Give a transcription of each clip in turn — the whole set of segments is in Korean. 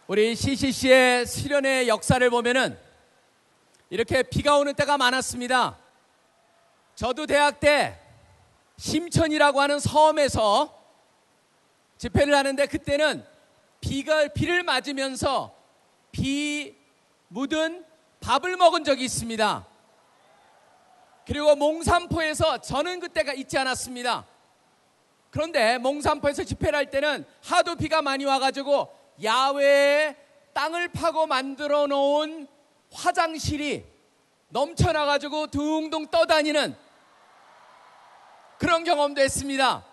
우리 CCC의 수련의 역사를 보면은 이렇게 비가 오는 때가 많았습니다. 저도 대학 때 심천이라고 하는 섬에서 집회를 하는데 그때는 비를 맞으면서 비 묻은 밥을 먹은 적이 있습니다. 그리고 몽산포에서 저는 그때가 있지 않았습니다. 그런데 몽산포에서 집회를 할 때는 하도 비가 많이 와가지고 야외에 땅을 파고 만들어 놓은 화장실이 넘쳐나가지고 둥둥 떠다니는 그런 경험도 했습니다.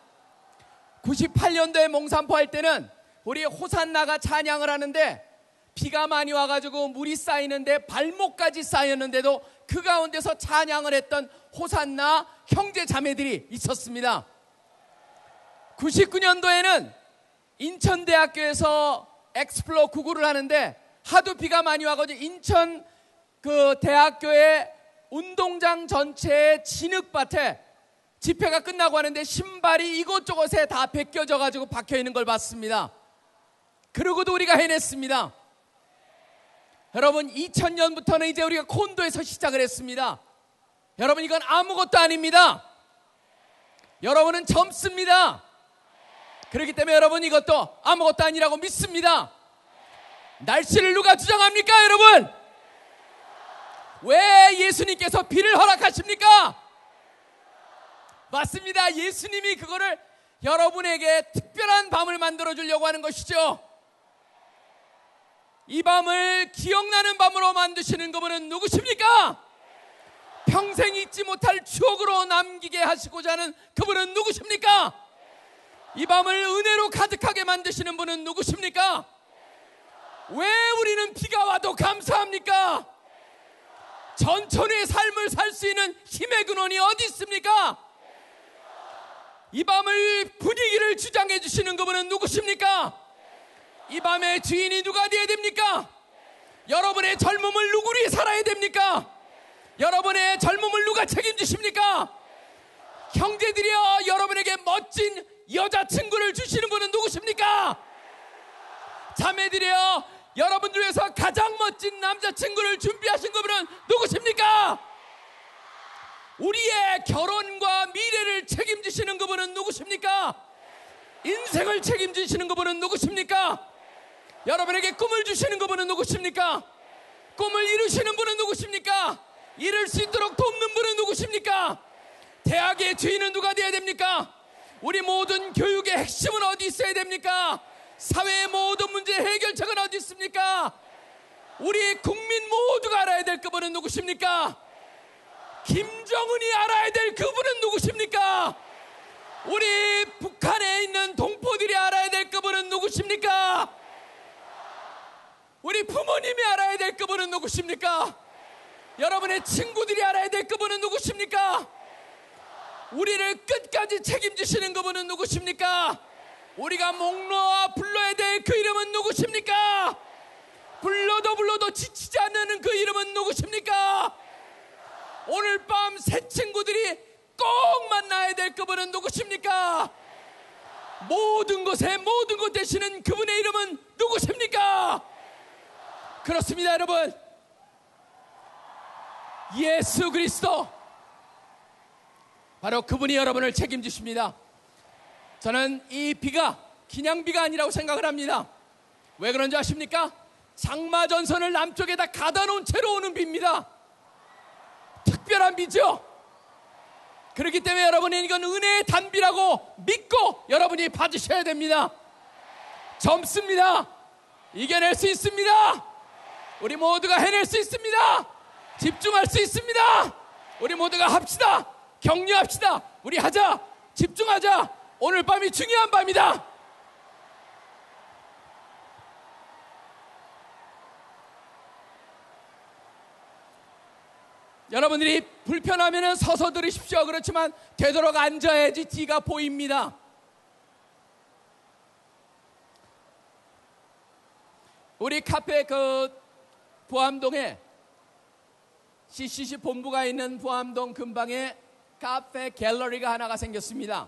98년도에 몽산포 할 때는 우리 호산나가 찬양을 하는데 비가 많이 와가지고 물이 쌓이는데 발목까지 쌓였는데도 그 가운데서 찬양을 했던 호산나 형제 자매들이 있었습니다. 99년도에는 인천대학교에서 엑스플로 99를 하는데 하도 비가 많이 와가지고 인천 그 대학교의 운동장 전체의 진흙밭에 집회가 끝나고 하는데 신발이 이곳저곳에 다 벗겨져 가지고 박혀 있는 걸 봤습니다. 그러고도 우리가 해냈습니다. 여러분 2000년부터는 이제 우리가 콘도에서 시작을 했습니다. 여러분 이건 아무것도 아닙니다. 여러분은 젊습니다. 그렇기 때문에 여러분 이것도 아무것도 아니라고 믿습니다. 날씨를 누가 주장합니까 여러분? 왜 예수님께서 비를 허락하십니까? 맞습니다. 예수님이 그거를 여러분에게 특별한 밤을 만들어 주려고 하는 것이죠. 이 밤을 기억나는 밤으로 만드시는 그분은 누구십니까? 평생 잊지 못할 추억으로 남기게 하시고자 하는 그분은 누구십니까? 이 밤을 은혜로 가득하게 만드시는 분은 누구십니까? 왜 우리는 비가 와도 감사합니까? 전천후의 삶을 살 수 있는 힘의 근원이 어디 있습니까? 이 밤을 분위기를 주장해 주시는 그분은 누구십니까? 이 밤의 주인이 누가 되어야 됩니까? 여러분의 젊음을 누구 위해 살아야 됩니까? 여러분의 젊음을 누가 책임지십니까? 형제들이여, 여러분에게 멋진 여자친구를 주시는 분은 누구십니까? 자매들이여, 여러분들 위해서 가장 멋진 남자친구를 준비하신 분은 누구십니까? 우리의 결혼과 미래를 책임지시는 그분은 누구십니까? 인생을 책임지시는 그분은 누구십니까? 여러분에게 꿈을 주시는 그분은 누구십니까? 꿈을 이루시는 분은 누구십니까? 이룰 수 있도록 돕는 분은 누구십니까? 대학의 주인은 누가 되어야 됩니까? 우리 모든 교육의 핵심은 어디 있어야 됩니까? 사회의 모든 문제 해결책은 어디 있습니까? 우리 국민 모두가 알아야 될 그분은 누구십니까? 김정은이 알아야 될 그분은 누구십니까? 우리 북한에 있는 동포들이 알아야 될 그분은 누구십니까? 우리 부모님이 알아야 될 그분은 누구십니까? 여러분의 친구들이 알아야 될 그분은 누구십니까? 우리를 끝까지 책임지시는 그분은 누구십니까? 우리가 목 놓아 불러야 될 그 이름은 누구십니까? 불러도 지치지 않는 그 이름은 누구십니까? 오늘 밤 새 친구들이 꼭 만나야 될 그분은 누구십니까? 모든 곳에 모든 것 되시는 그분의 이름은 누구십니까? 그렇습니다 여러분, 예수 그리스도, 바로 그분이 여러분을 책임지십니다. 저는 이 비가 그냥 비가 아니라고 생각을 합니다. 왜 그런지 아십니까? 장마전선을 남쪽에다 가다 놓은 채로 오는 비입니다. 특별한 비죠. 그렇기 때문에 여러분은 이건 은혜의 단비라고 믿고 여러분이 받으셔야 됩니다. 젊습니다. 이겨낼 수 있습니다. 우리 모두가 해낼 수 있습니다. 집중할 수 있습니다. 우리 모두가 합시다. 격려합시다. 우리 하자. 집중하자. 오늘 밤이 중요한 밤이다. 여러분들이 불편하면 서서 들으십시오. 그렇지만 되도록 앉아야지 뒤가 보입니다. 우리 카페 보암동에 CCC 본부가 있는 보암동 근방에 카페 갤러리가 하나가 생겼습니다.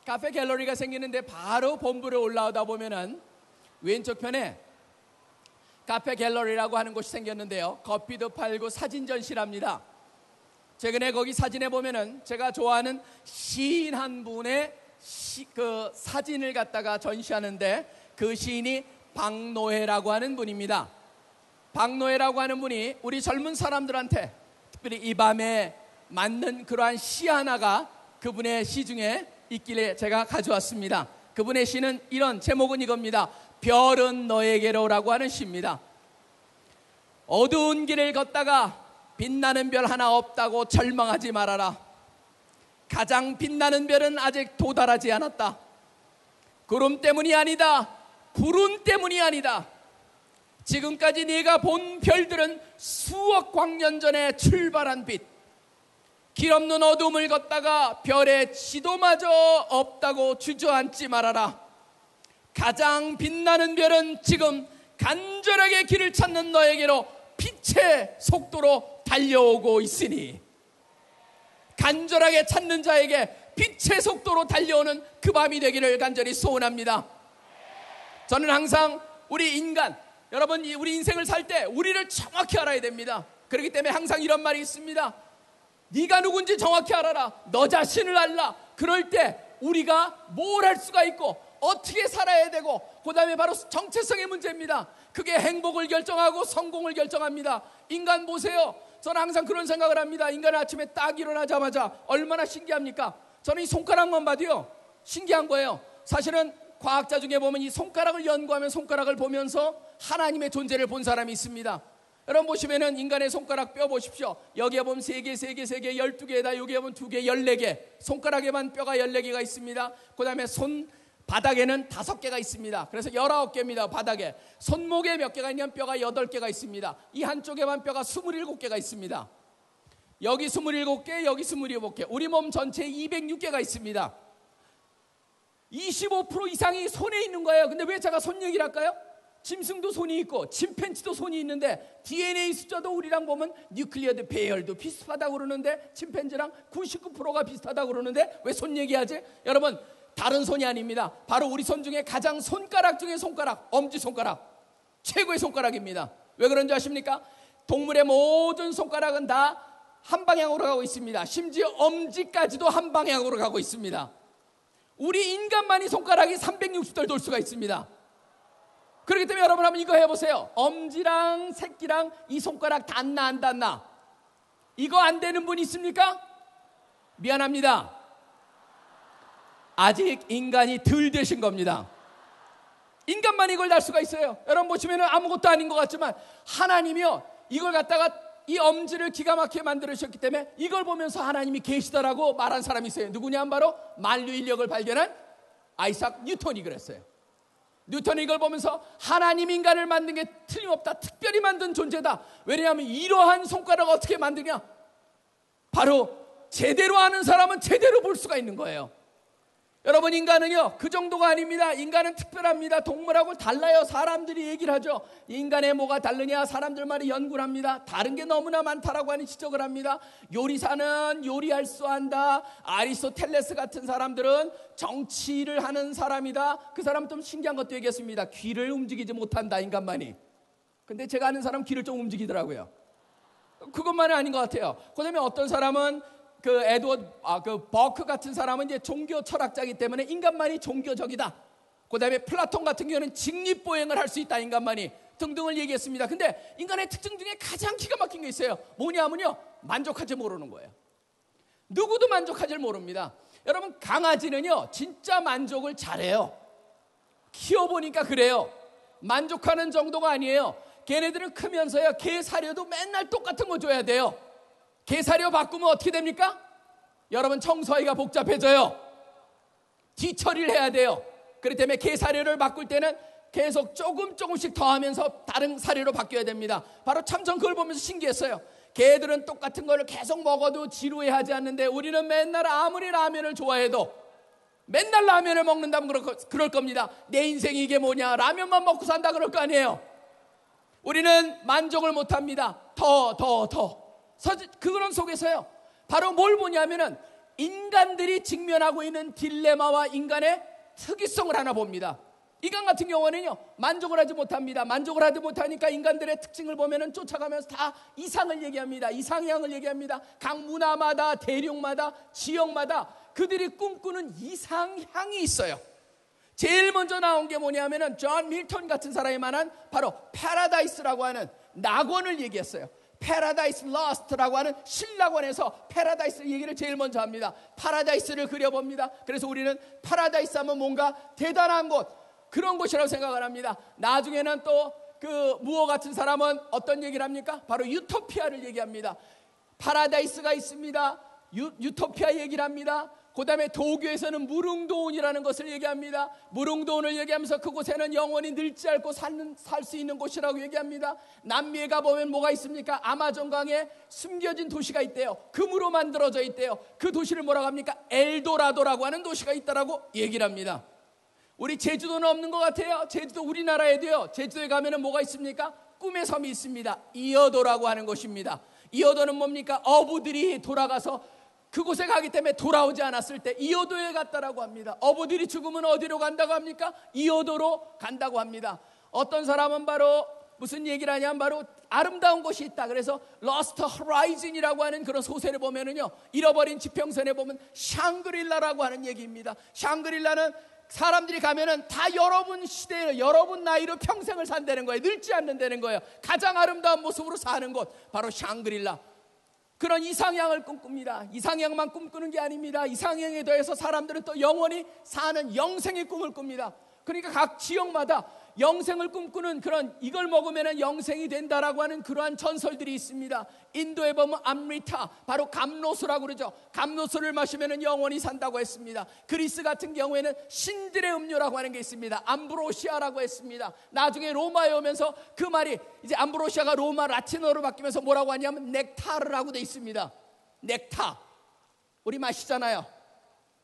카페 갤러리가 생기는데 바로 본부로 올라오다 보면은 왼쪽 편에 카페 갤러리라고 하는 곳이 생겼는데요. 커피도 팔고 사진 전시랍니다. 최근에 거기 사진에 보면은 제가 좋아하는 시인 한 분의 그 사진을 갖다가 전시하는데, 그 시인이 박노해라고 하는 분입니다. 박노해라고 하는 분이 우리 젊은 사람들한테 특별히 이 밤에 맞는 그러한 시 하나가 그분의 시 중에 있길래 제가 가져왔습니다. 그분의 시는 이런 제목은 이겁니다. 별은 너에게로라고 하는 시입니다. 어두운 길을 걷다가 빛나는 별 하나 없다고 절망하지 말아라. 가장 빛나는 별은 아직 도달하지 않았다. 구름 때문이 아니다. 구름 때문이 아니다. 지금까지 네가 본 별들은 수억 광년 전에 출발한 빛. 길 없는 어둠을 걷다가 별의 지도마저 없다고 주저앉지 말아라. 가장 빛나는 별은 지금 간절하게 길을 찾는 너에게로 빛의 속도로 달려오고 있으니, 간절하게 찾는 자에게 빛의 속도로 달려오는 그 밤이 되기를 간절히 소원합니다. 저는 항상 우리 인간, 여러분, 우리 인생을 살 때 우리를 정확히 알아야 됩니다. 그렇기 때문에 항상 이런 말이 있습니다. 네가 누군지 정확히 알아라. 너 자신을 알라. 그럴 때 우리가 뭘 할 수가 있고 어떻게 살아야 되고, 그 다음에 바로 정체성의 문제입니다. 그게 행복을 결정하고 성공을 결정합니다. 인간 보세요. 저는 항상 그런 생각을 합니다. 인간은 아침에 딱 일어나자마자 얼마나 신기합니까? 저는 이 손가락만 봐도요 신기한 거예요. 사실은 과학자 중에 보면 이 손가락을 연구하면 손가락을 보면서 하나님의 존재를 본 사람이 있습니다. 여러분 보시면은 인간의 손가락 뼈 보십시오. 여기에 보면 3개, 3개, 3개, 12개에다 여기에 보면 2개, 14개. 손가락에만 뼈가 14개가 있습니다. 그 다음에 손 바닥에는 5개가 있습니다. 그래서 19개입니다. 바닥에. 손목에 몇 개가 있냐면 뼈가 8개가 있습니다. 이 한쪽에만 뼈가 27개가 있습니다. 여기 27개, 여기 27개. 우리 몸 전체에 206개가 있습니다. 25% 이상이 손에 있는 거예요. 근데 왜 제가 손 얘기를 할까요? 짐승도 손이 있고 침팬지도 손이 있는데 DNA 숫자도 우리랑 보면 뉴클리어드 배열도 비슷하다고 그러는데 침팬지랑 99%가 비슷하다고 그러는데 왜 손 얘기하지? 여러분, 다른 손이 아닙니다. 바로 우리 손 중에 가장 손가락 중에 손가락, 엄지손가락, 최고의 손가락입니다. 왜 그런지 아십니까? 동물의 모든 손가락은 다 한 방향으로 가고 있습니다. 심지어 엄지까지도 한 방향으로 가고 있습니다. 우리 인간만이 손가락이 360도를 돌 수가 있습니다. 그렇기 때문에 여러분 한번 이거 해보세요. 엄지랑 새끼랑 이 손가락 닿나 안 닿나? 이거 안 되는 분 있습니까? 미안합니다. 아직 인간이 덜 되신 겁니다. 인간만 이걸 달 수가 있어요. 여러분 보시면 아무것도 아닌 것 같지만 하나님이요 이걸 갖다가 이 엄지를 기가 막히게 만들으셨기 때문에 이걸 보면서 하나님이 계시다라고 말한 사람이 있어요. 누구냐? 바로 만류 인력을 발견한 아이삭 뉴턴이 그랬어요. 뉴턴이 이걸 보면서 하나님 인간을 만든 게 틀림없다. 특별히 만든 존재다. 왜냐하면 이러한 손가락을 어떻게 만드냐? 바로 제대로 아는 사람은 제대로 볼 수가 있는 거예요. 여러분, 인간은요 그 정도가 아닙니다. 인간은 특별합니다. 동물하고 달라요. 사람들이 얘기를 하죠. 인간의 뭐가 다르냐? 사람들만이 연구를 합니다. 다른 게 너무나 많다라고 하는 지적을 합니다. 요리사는 요리할 수 한다. 아리스토텔레스 같은 사람들은 정치를 하는 사람이다. 그 사람은 좀 신기한 것도 얘기했습니다. 귀를 움직이지 못한다, 인간만이. 근데 제가 아는 사람 귀를 좀 움직이더라고요. 그것만은 아닌 것 같아요. 그 다음에 어떤 사람은 그 버크 같은 사람은 이제 종교 철학자이기 때문에 인간만이 종교적이다. 그 다음에 플라톤 같은 경우는 직립보행을 할 수 있다, 인간만이. 등등을 얘기했습니다. 근데 인간의 특징 중에 가장 기가 막힌 게 있어요. 뭐냐면요, 만족하지 모르는 거예요. 누구도 만족하지 모릅니다. 여러분, 강아지는요 진짜 만족을 잘해요. 키워보니까 그래요. 만족하는 정도가 아니에요. 걔네들은 크면서요 개 사료도 맨날 똑같은 거 줘야 돼요. 개 사료 바꾸면 어떻게 됩니까? 여러분, 청소하기가 복잡해져요. 뒤처리를 해야 돼요. 그렇기 때문에 개 사료를 바꿀 때는 계속 조금씩 더하면서 다른 사료로 바뀌어야 됩니다. 바로 참전 그걸 보면서 신기했어요. 개들은 똑같은 거를 계속 먹어도 지루해하지 않는데 우리는 맨날 아무리 라면을 좋아해도 맨날 라면을 먹는다면 그럴 겁니다. 내 인생이 이게 뭐냐? 라면만 먹고 산다 그럴 거 아니에요. 우리는 만족을 못합니다. 더. 그런 속에서요 바로 뭘 보냐면은 인간들이 직면하고 있는 딜레마와 인간의 특이성을 하나 봅니다. 인간 같은 경우는요, 만족을 하지 못합니다. 만족을 하지 못하니까 인간들의 특징을 보면은 쫓아가면서 다 이상을 얘기합니다. 이상향을 얘기합니다. 각 문화마다, 대륙마다, 지역마다 그들이 꿈꾸는 이상향이 있어요. 제일 먼저 나온 게 뭐냐면은 존 밀턴 같은 사람이 말한 바로 패러다이스라고 하는 낙원을 얘기했어요. 패러다이스 러스트라고 하는 신락원에서 패러다이스 얘기를 제일 먼저 합니다. 파라다이스를 그려봅니다. 그래서 우리는 파라다이스 하면 뭔가 대단한 곳, 그런 곳이라고 생각을 합니다. 나중에는 또 그 무어 같은 사람은 어떤 얘기를 합니까? 바로 유토피아를 얘기합니다. 파라다이스가 있습니다. 유토피아 얘기를 합니다. 그 다음에 도교에서는 무릉도원이라는 것을 얘기합니다. 무릉도원을 얘기하면서 그곳에는 영원히 늙지 않고 살 수 있는 곳이라고 얘기합니다. 남미에 가보면 뭐가 있습니까? 아마존강에 숨겨진 도시가 있대요. 금으로 만들어져 있대요. 그 도시를 뭐라고 합니까? 엘도라도라고 하는 도시가 있다라고 얘기를 합니다. 우리 제주도는 없는 것 같아요. 제주도 우리나라에도요, 제주도에 가면은 뭐가 있습니까? 꿈의 섬이 있습니다. 이어도라고 하는 곳입니다. 이어도는 뭡니까? 어부들이 돌아가서 그곳에 가기 때문에 돌아오지 않았을 때 이어도에 갔다라고 합니다. 어부들이 죽으면 어디로 간다고 합니까? 이어도로 간다고 합니다. 어떤 사람은 바로 무슨 얘기를 하냐면 바로 아름다운 곳이 있다. 그래서 Lost Horizon이라고 하는 그런 소설을 보면은요, 잃어버린 지평선에 보면 샹그릴라라고 하는 얘기입니다. 샹그릴라는 사람들이 가면은 다 여러분 시대에 여러분 나이로 평생을 산다는 거예요. 늙지 않는다는 거예요. 가장 아름다운 모습으로 사는 곳, 바로 샹그릴라. 그런 이상향을 꿈꿉니다. 이상향만 꿈꾸는 게 아닙니다. 이상향에 더해서 사람들은 또 영원히 사는 영생의 꿈을 꿉니다. 그러니까 각 지역마다 영생을 꿈꾸는 그런, 이걸 먹으면 영생이 된다라고 하는 그러한 전설들이 있습니다. 인도에 보면 암리타, 바로 감로수라고 그러죠. 감로수를 마시면 영원히 산다고 했습니다. 그리스 같은 경우에는 신들의 음료라고 하는 게 있습니다. 암브로시아라고 했습니다. 나중에 로마에 오면서 그 말이 이제 암브로시아가 로마 라틴어로 바뀌면서 뭐라고 하냐면 넥타르라고 돼 있습니다. 넥타, 우리 마시잖아요.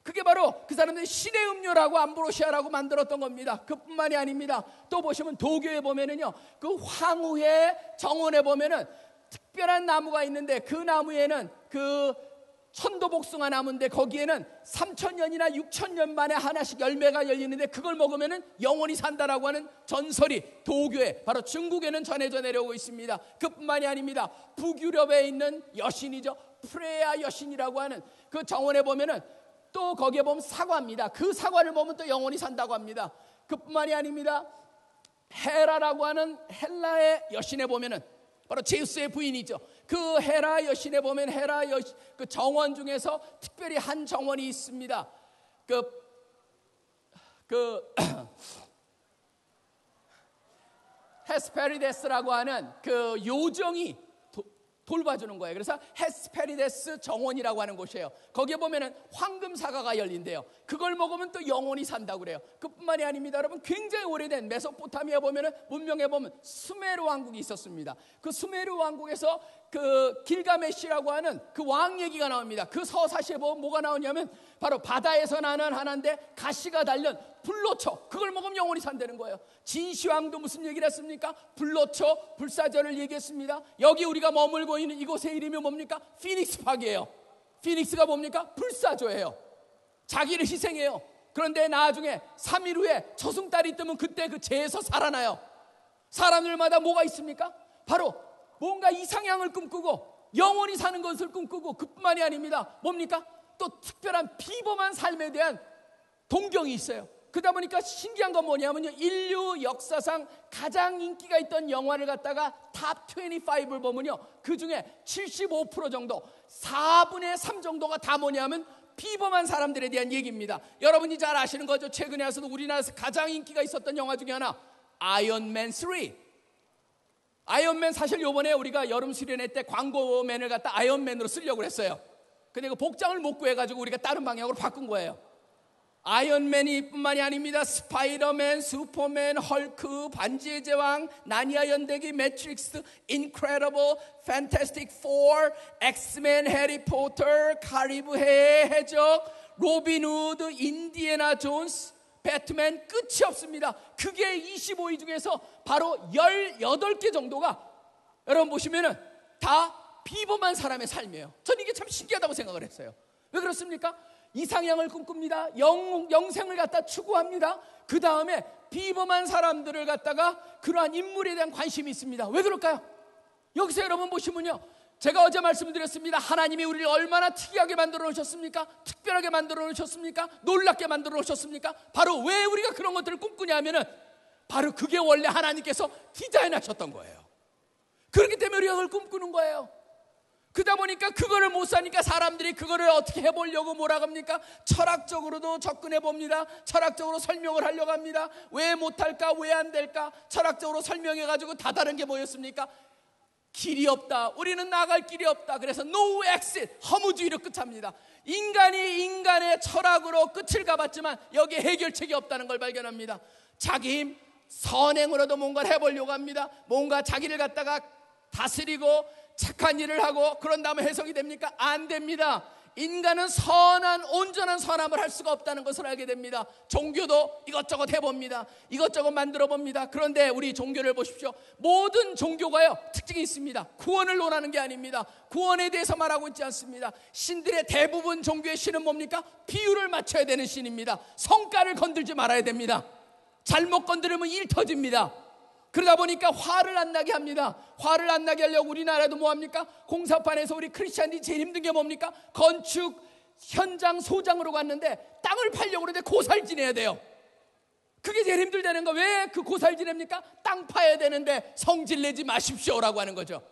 그게 바로 그 사람들이 신의 음료라고 암브로시아라고 만들었던 겁니다. 그뿐만이 아닙니다. 또 보시면 도교에 보면은요, 그 황후의 정원에 보면은 특별한 나무가 있는데, 그 나무에는 그 천도복숭아 나무인데 거기에는 3,000년이나 6,000년 만에 하나씩 열매가 열리는데 그걸 먹으면은 영원히 산다라고 하는 전설이 도교에, 바로 중국에는 전해져 내려오고 있습니다. 그뿐만이 아닙니다. 북유럽에 있는 여신이죠. 프레야 여신이라고 하는 그 정원에 보면은 또 거기에 보면 사과입니다. 그 사과를 먹으면 또 영원히 산다고 합니다. 그뿐만이 아닙니다. 헤라라고 하는 헬라의 여신에 보면은 바로 제우스의 부인이죠. 그 헤라 여신에 보면 헤라 여신 그 정원 중에서 특별히 한 정원이 있습니다. 헤스페리데스라고 하는 그 요정이 돌봐주는 거예요. 그래서 헤스페리데스 정원이라고 하는 곳이에요. 거기에 보면은 황금 사과가 열린대요. 그걸 먹으면 또 영원히 산다고 그래요. 그뿐만이 아닙니다. 여러분, 굉장히 오래된 메소포타미아 보면은 문명에 보면 수메르 왕국이 있었습니다. 그 수메르 왕국에서 그 길가메시라고 하는 그 왕 얘기가 나옵니다. 그 서사시에 보면 뭐가 나오냐면 바로 바다에서 나는 하나인데 가시가 달린 불로초, 그걸 먹으면 영원히 산다는 거예요. 진시황도 무슨 얘기를 했습니까? 불로초 불사조를 얘기했습니다. 여기 우리가 머물고 있는 이곳의 이름이 뭡니까? 피닉스 파크예요. 피닉스가 뭡니까? 불사조예요. 자기를 희생해요. 그런데 나중에 3일 후에 저승달이 뜨면 그때 그 재에서 살아나요. 사람들마다 뭐가 있습니까? 바로 뭔가 이상향을 꿈꾸고 영원히 사는 것을 꿈꾸고, 그뿐만이 아닙니다. 뭡니까? 또 특별한 비범한 삶에 대한 동경이 있어요. 그러다 보니까 신기한 건 뭐냐면요, 인류 역사상 가장 인기가 있던 영화를 갖다가 탑 25를 보면요, 그 중에 75% 정도, 4분의 3 정도가 다 뭐냐면 비범한 사람들에 대한 얘기입니다. 여러분이 잘 아시는 거죠. 최근에 와서도 우리나라에서 가장 인기가 있었던 영화 중에 하나, 아이언맨 3. 아이언맨, 사실 요번에 우리가 여름 수련회 때 광고맨을 갖다 아이언맨으로 쓰려고 했어요. 근데 그 복장을 못 구해가지고 우리가 다른 방향으로 바꾼 거예요. 아이언맨이 뿐만이 아닙니다. 스파이더맨, 슈퍼맨, 헐크, 반지의 제왕, 나니아 연대기, 매트릭스, 인크레디블, 판타스틱 4, 엑스맨, 해리포터, 카리브해의 해적, 로빈 후드, 인디애나 존스, 배트맨, 끝이 없습니다. 그게 25위 중에서 바로 18개 정도가 여러분 보시면은 다 비범한 사람의 삶이에요. 저는 이게 참 신기하다고 생각을 했어요. 왜 그렇습니까? 이상향을 꿈꿉니다. 영생을 갖다 추구합니다. 그 다음에 비범한 사람들을 갖다가 그러한 인물에 대한 관심이 있습니다. 왜 그럴까요? 여기서 여러분 보시면요, 제가 어제 말씀드렸습니다. 하나님이 우리를 얼마나 특이하게 만들어 놓으셨습니까? 특별하게 만들어 놓으셨습니까? 놀랍게 만들어 놓으셨습니까? 바로 왜 우리가 그런 것들을 꿈꾸냐면은 바로 그게 원래 하나님께서 디자인하셨던 거예요. 그렇기 때문에 우리가 그걸 꿈꾸는 거예요. 그러다 보니까 그거를 못 사니까 사람들이 그거를 어떻게 해보려고 뭐라 합니까? 철학적으로도 접근해 봅니다. 철학적으로 설명을 하려고 합니다. 왜 못할까? 왜 안 될까? 철학적으로 설명해가지고 다 다른 게 뭐였습니까? 길이 없다. 우리는 나갈 길이 없다. 그래서 no exit, 허무주의로 끝합니다. 인간이 인간의 철학으로 끝을 가봤지만 여기에 해결책이 없다는 걸 발견합니다. 자기 힘, 선행으로도 뭔가를 해보려고 합니다. 뭔가 자기를 갖다가 다스리고 착한 일을 하고 그런 다음에 해석이 됩니까? 안 됩니다. 인간은 선한 온전한 선함을 할 수가 없다는 것을 알게 됩니다. 종교도 이것저것 해봅니다. 이것저것 만들어 봅니다. 그런데 우리 종교를 보십시오. 모든 종교가요 특징이 있습니다. 구원을 논하는 게 아닙니다. 구원에 대해서 말하고 있지 않습니다. 신들의 대부분 종교의 신은 뭡니까? 비율을 맞춰야 되는 신입니다. 성깔을 건들지 말아야 됩니다. 잘못 건드리면 일 터집니다. 그러다 보니까 화를 안 나게 합니다. 화를 안 나게 하려고 우리나라도 뭐합니까? 공사판에서 우리 크리스찬들이 제일 힘든 게 뭡니까? 건축 현장 소장으로 갔는데 땅을 팔려고 그러는데 고살 지내야 돼요. 그게 제일 힘들다는 거. 왜 그 고살 지냅니까? 땅 파야 되는데 성질 내지 마십시오라고 하는 거죠.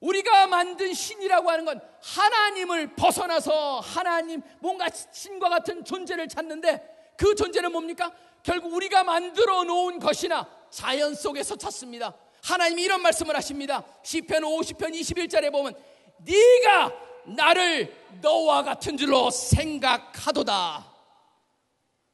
우리가 만든 신이라고 하는 건 하나님을 벗어나서 하나님 뭔가 신과 같은 존재를 찾는데 그 존재는 뭡니까? 결국 우리가 만들어 놓은 것이나 자연 속에서 찾습니다. 하나님이 이런 말씀을 하십니다. 시편 50편 21절에 보면 네가 나를 너와 같은 줄로 생각하도다.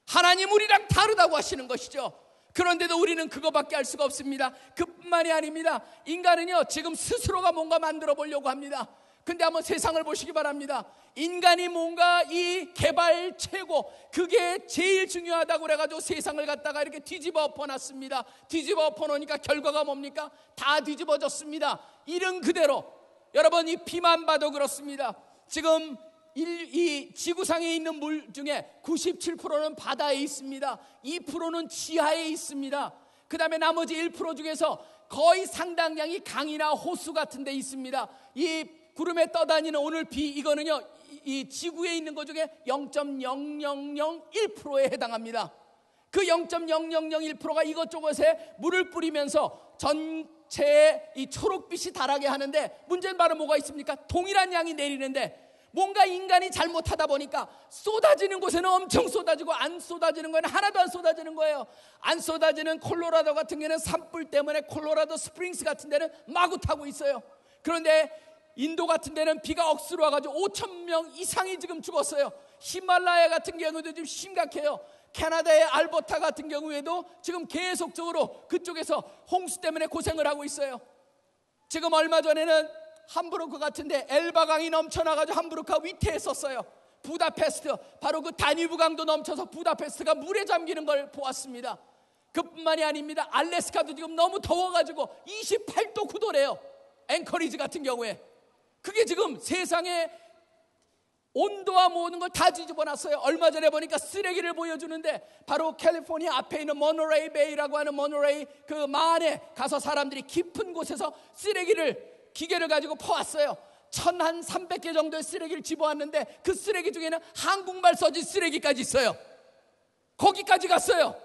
하나님 우리랑 다르다고 하시는 것이죠. 그런데도 우리는 그거밖에 할 수가 없습니다. 그뿐만이 아닙니다. 인간은요 지금 스스로가 뭔가 만들어 보려고 합니다. 근데 한번 세상을 보시기 바랍니다. 인간이 뭔가 이 개발 최고 그게 제일 중요하다고 그래가지고 세상을 갖다가 이렇게 뒤집어 엎어놨습니다. 뒤집어 엎어놓으니까 결과가 뭡니까? 다 뒤집어졌습니다. 이른 그대로 여러분 이 비만 봐도 그렇습니다. 지금 이 지구상에 있는 물 중에 97%는 바다에 있습니다. 2%는 지하에 있습니다. 그 다음에 나머지 1% 중에서 거의 상당량이 강이나 호수 같은 데 있습니다. 이 구름에 떠다니는 오늘 비 이거는요 이 지구에 있는 것 중에 0.0001%에 해당합니다. 그 0.0001%가 이것저것에 물을 뿌리면서 전체에 이 초록빛이 달하게 하는데 문제는 바로 뭐가 있습니까? 동일한 양이 내리는데 뭔가 인간이 잘못하다 보니까 쏟아지는 곳에는 엄청 쏟아지고 안 쏟아지는 거에는 하나도 안 쏟아지는 거예요. 안 쏟아지는 콜로라도 같은 경우는 산불 때문에 콜로라도 스프링스 같은 데는 마구 타고 있어요. 그런데 인도 같은 데는 비가 억수로 와가지고 5,000명 이상이 지금 죽었어요. 히말라야 같은 경우도 지금 심각해요. 캐나다의 알버타 같은 경우에도 지금 계속적으로 그쪽에서 홍수 때문에 고생을 하고 있어요. 지금 얼마 전에는 함부르크 같은데 엘바강이 넘쳐나가지고 함부르크가 위태했었어요. 부다페스트 바로 그 다뉴브 강도 넘쳐서 부다페스트가 물에 잠기는 걸 보았습니다. 그뿐만이 아닙니다. 알래스카도 지금 너무 더워가지고 28도 9도래요. 앵커리지 같은 경우에 그게 지금 세상에 온도와 모든 걸 다 뒤집어놨어요. 얼마 전에 보니까 쓰레기를 보여주는데 바로 캘리포니아 앞에 있는 모노레이 베이라고 하는 모노레이 그 마을에 가서 사람들이 깊은 곳에서 쓰레기를 기계를 가지고 퍼왔어요. 1,300개 정도의 쓰레기를 집어왔는데 그 쓰레기 중에는 한국말 써진 쓰레기까지 있어요. 거기까지 갔어요.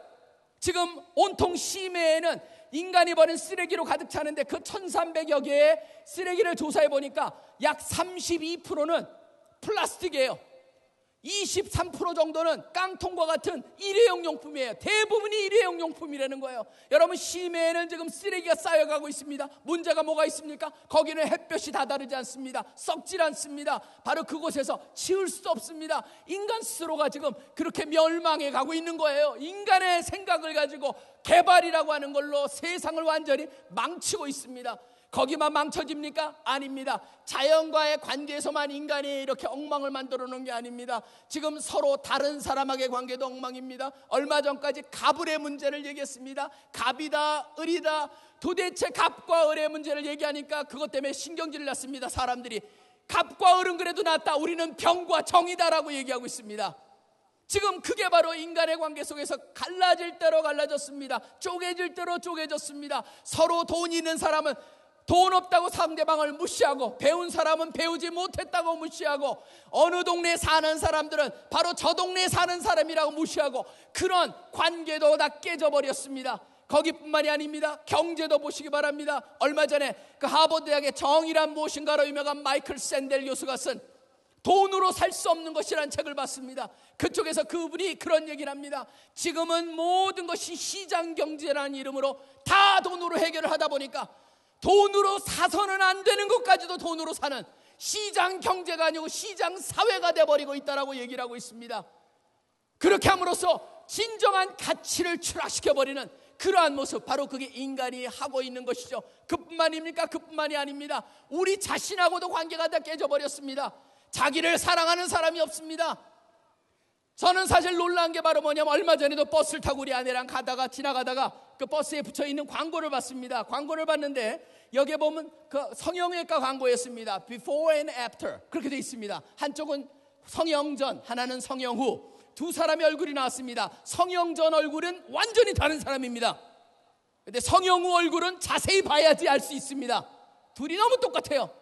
지금 온통 시내에는 인간이 버린 쓰레기로 가득 차는데 그 1,300여 개의 쓰레기를 조사해 보니까 약 32%는 플라스틱이에요. 23% 정도는 깡통과 같은 일회용 용품이에요. 대부분이 일회용 용품이라는 거예요. 여러분 시내에는 지금 쓰레기가 쌓여가고 있습니다. 문제가 뭐가 있습니까? 거기는 햇볕이 다다르지 않습니다. 썩질 않습니다. 바로 그곳에서 치울 수 없습니다. 인간 스스로가 지금 그렇게 멸망해 가고 있는 거예요. 인간의 생각을 가지고 개발이라고 하는 걸로 세상을 완전히 망치고 있습니다. 거기만 망쳐집니까? 아닙니다. 자연과의 관계에서만 인간이 이렇게 엉망을 만들어 놓은 게 아닙니다. 지금 서로 다른 사람에게 관계도 엉망입니다. 얼마 전까지 갑을의 문제를 얘기했습니다. 갑이다 을이다 도대체 갑과 을의 문제를 얘기하니까 그것 때문에 신경질을 났습니다. 사람들이 갑과 을은 그래도 낫다. 우리는 병과 정이다라고 얘기하고 있습니다. 지금 그게 바로 인간의 관계 속에서 갈라질 대로 갈라졌습니다. 쪼개질 대로 쪼개졌습니다. 서로 돈 있는 사람은 돈 없다고 상대방을 무시하고, 배운 사람은 배우지 못했다고 무시하고, 어느 동네에 사는 사람들은 바로 저 동네에 사는 사람이라고 무시하고, 그런 관계도 다 깨져버렸습니다. 거기뿐만이 아닙니다. 경제도 보시기 바랍니다. 얼마 전에 그 하버드 대학의 정의란 무엇인가로 유명한 마이클 샌델 교수가 쓴 돈으로 살 수 없는 것이라는 책을 봤습니다. 그쪽에서 그분이 그런 얘기를 합니다. 지금은 모든 것이 시장 경제라는 이름으로 다 돈으로 해결을 하다 보니까 돈으로 사서는 안 되는 것까지도 돈으로 사는 시장 경제가 아니고 시장 사회가 돼버리고 있다라고 얘기를 하고 있습니다. 그렇게 함으로써 진정한 가치를 추락시켜버리는 그러한 모습, 바로 그게 인간이 하고 있는 것이죠. 그뿐만입니까? 그뿐만이 아닙니다. 우리 자신하고도 관계가 다 깨져버렸습니다. 자기를 사랑하는 사람이 없습니다. 저는 사실 놀란 게 바로 뭐냐면, 얼마 전에도 버스를 타고 우리 아내랑 지나가다가 그 버스에 붙여있는 광고를 봤습니다. 광고를 봤는데 여기에 보면 그 성형외과 광고였습니다. Before and after 그렇게 되어 있습니다. 한쪽은 성형 전, 하나는 성형 후. 두 사람의 얼굴이 나왔습니다. 성형 전 얼굴은 완전히 다른 사람입니다. 근데 성형 후 얼굴은 자세히 봐야지 알 수 있습니다. 둘이 너무 똑같아요.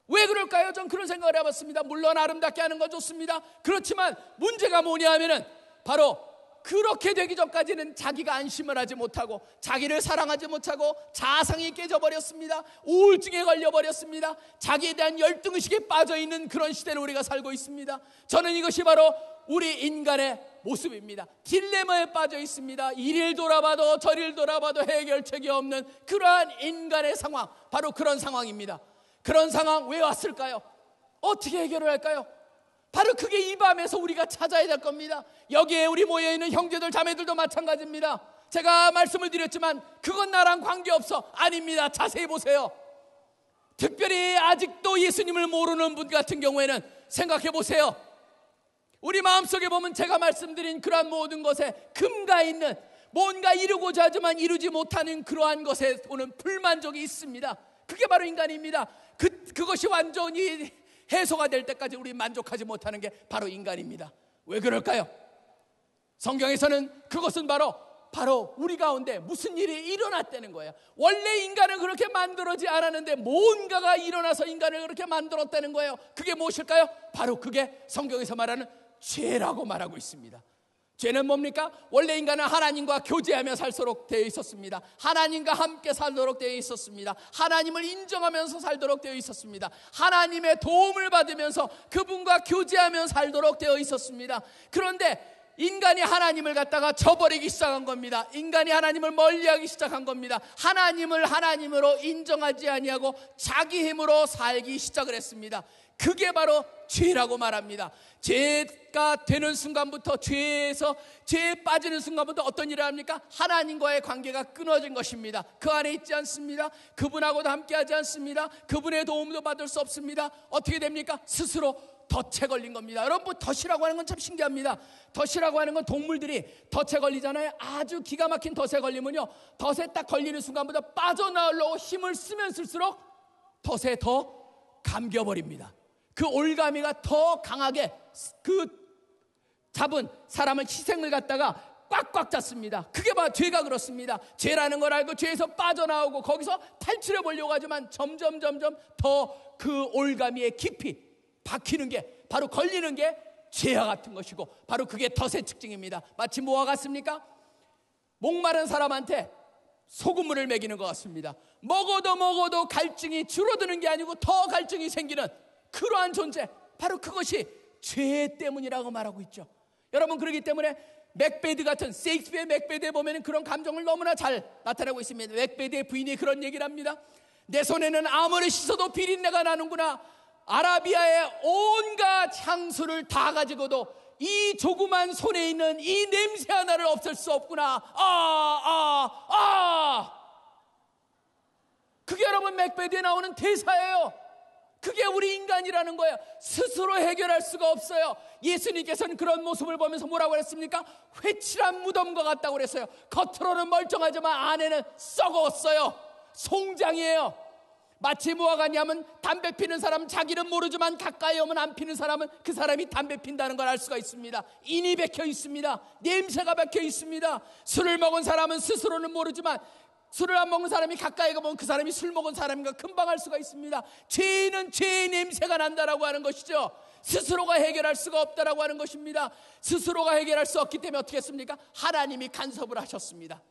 왜 그럴까요? 전 그런 생각을 해봤습니다. 물론 아름답게 하는 건 좋습니다. 그렇지만 문제가 뭐냐 하면은 바로 그렇게 되기 전까지는 자기가 안심을 하지 못하고, 자기를 사랑하지 못하고, 자아상이 깨져버렸습니다. 우울증에 걸려버렸습니다. 자기에 대한 열등의식에 빠져있는 그런 시대를 우리가 살고 있습니다. 저는 이것이 바로 우리 인간의 모습입니다. 딜레마에 빠져 있습니다. 이리를 돌아봐도 저리를 돌아봐도 해결책이 없는 그러한 인간의 상황, 바로 그런 상황입니다. 그런 상황 왜 왔을까요? 어떻게 해결을 할까요? 바로 그게 이 밤에서 우리가 찾아야 될 겁니다. 여기에 우리 모여있는 형제들 자매들도 마찬가지입니다. 제가 말씀을 드렸지만 그건 나랑 관계없어. 아닙니다. 자세히 보세요. 특별히 아직도 예수님을 모르는 분 같은 경우에는 생각해 보세요. 우리 마음속에 보면 제가 말씀드린 그러한 모든 것에 금가 있는, 뭔가 이루고자 하지만 이루지 못하는 그러한 것에 오는 불만족이 있습니다. 그게 바로 인간입니다. 그것이 완전히 해소가 될 때까지 우리 만족하지 못하는 게 바로 인간입니다. 왜 그럴까요? 성경에서는 그것은 바로 우리 가운데 무슨 일이 일어났다는 거예요. 원래 인간은 그렇게 만들어지 않았는데 뭔가가 일어나서 인간을 그렇게 만들었다는 거예요. 그게 무엇일까요? 바로 그게 성경에서 말하는 죄라고 말하고 있습니다. 죄는 뭡니까? 원래 인간은 하나님과 교제하며 살도록 되어 있었습니다. 하나님과 함께 살도록 되어 있었습니다. 하나님을 인정하면서 살도록 되어 있었습니다. 하나님의 도움을 받으면서 그분과 교제하며 살도록 되어 있었습니다. 그런데 인간이 하나님을 갖다가 저버리기 시작한 겁니다. 인간이 하나님을 멀리하기 시작한 겁니다. 하나님을 하나님으로 인정하지 아니하고 자기 힘으로 살기 시작을 했습니다. 그게 바로 죄라고 말합니다. 죄가 되는 순간부터, 죄에 빠지는 순간부터 어떤 일을 합니까? 하나님과의 관계가 끊어진 것입니다. 그 안에 있지 않습니다. 그분하고도 함께하지 않습니다. 그분의 도움도 받을 수 없습니다. 어떻게 됩니까? 스스로 덫에 걸린 겁니다. 여러분, 덫이라고 하는 건 참 신기합니다. 덫이라고 하는 건 동물들이 덫에 걸리잖아요. 아주 기가 막힌 덫에 걸리면요, 덫에 딱 걸리는 순간부터 빠져나오려고 힘을 쓰면 쓸수록 덫에 더 감겨버립니다. 그 올가미가 더 강하게 그 잡은 사람은 희생을 갖다가 꽉꽉 잡습니다. 그게 바로 죄가 그렇습니다. 죄라는 걸 알고 죄에서 빠져나오고 거기서 탈출해 보려고 하지만 점점 더 그 올가미에 깊이 박히는 게, 바로 걸리는 게 죄와 같은 것이고, 바로 그게 덫의 특징입니다. 마치 뭐와 같습니까? 목마른 사람한테 소금물을 먹이는 것 같습니다. 먹어도 갈증이 줄어드는 게 아니고 더 갈증이 생기는 그러한 존재, 바로 그것이 죄 때문이라고 말하고 있죠. 여러분, 그렇기 때문에 맥베드 같은, 셰익스피어의 맥베드에 보면 그런 감정을 너무나 잘 나타내고 있습니다. 맥베드의 부인이 그런 얘기를 합니다. 내 손에는 아무리 씻어도 비린내가 나는구나. 아라비아의 온갖 향수를 다 가지고도 이 조그만 손에 있는 이 냄새 하나를 없앨 수 없구나. 그게 여러분 맥베드에 나오는 대사예요. 그게 우리 인간이라는 거예요. 스스로 해결할 수가 없어요. 예수님께서는 그런 모습을 보면서 뭐라고 했습니까? 회칠한 무덤과 같다고 그랬어요. 겉으로는 멀쩡하지만 안에는 썩었어요. 송장이에요. 마치 뭐와 같냐면 담배 피는 사람은 자기는 모르지만 가까이 오면 안 피는 사람은 그 사람이 담배 핀다는 걸 알 수가 있습니다. 인이 박혀 있습니다. 냄새가 박혀 있습니다. 술을 먹은 사람은 스스로는 모르지만 술을 안 먹은 사람이 가까이 가면 그 사람이 술 먹은 사람인가 금방 알 수가 있습니다. 죄인은 죄의 냄새가 난다라고 하는 것이죠. 스스로가 해결할 수가 없다라고 하는 것입니다. 스스로가 해결할 수 없기 때문에 어떻게 했습니까? 하나님이 간섭을 하셨습니다.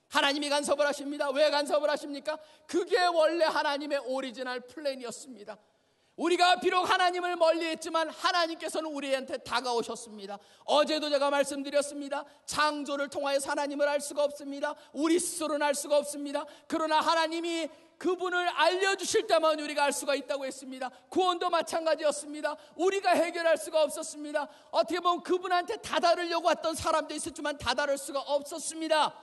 하나님이 간섭을 하십니다. 왜 간섭을 하십니까? 그게 원래 하나님의 오리지널 플랜이었습니다. 우리가 비록 하나님을 멀리했지만 하나님께서는 우리한테 다가오셨습니다. 어제도 제가 말씀드렸습니다. 창조를 통하여서 하나님을 알 수가 없습니다. 우리 스스로는 알 수가 없습니다. 그러나 하나님이 그분을 알려주실 때만 우리가 알 수가 있다고 했습니다. 구원도 마찬가지였습니다. 우리가 해결할 수가 없었습니다. 어떻게 보면 그분한테 다다르려고 했던 사람도 있었지만 다다를 수가 없었습니다.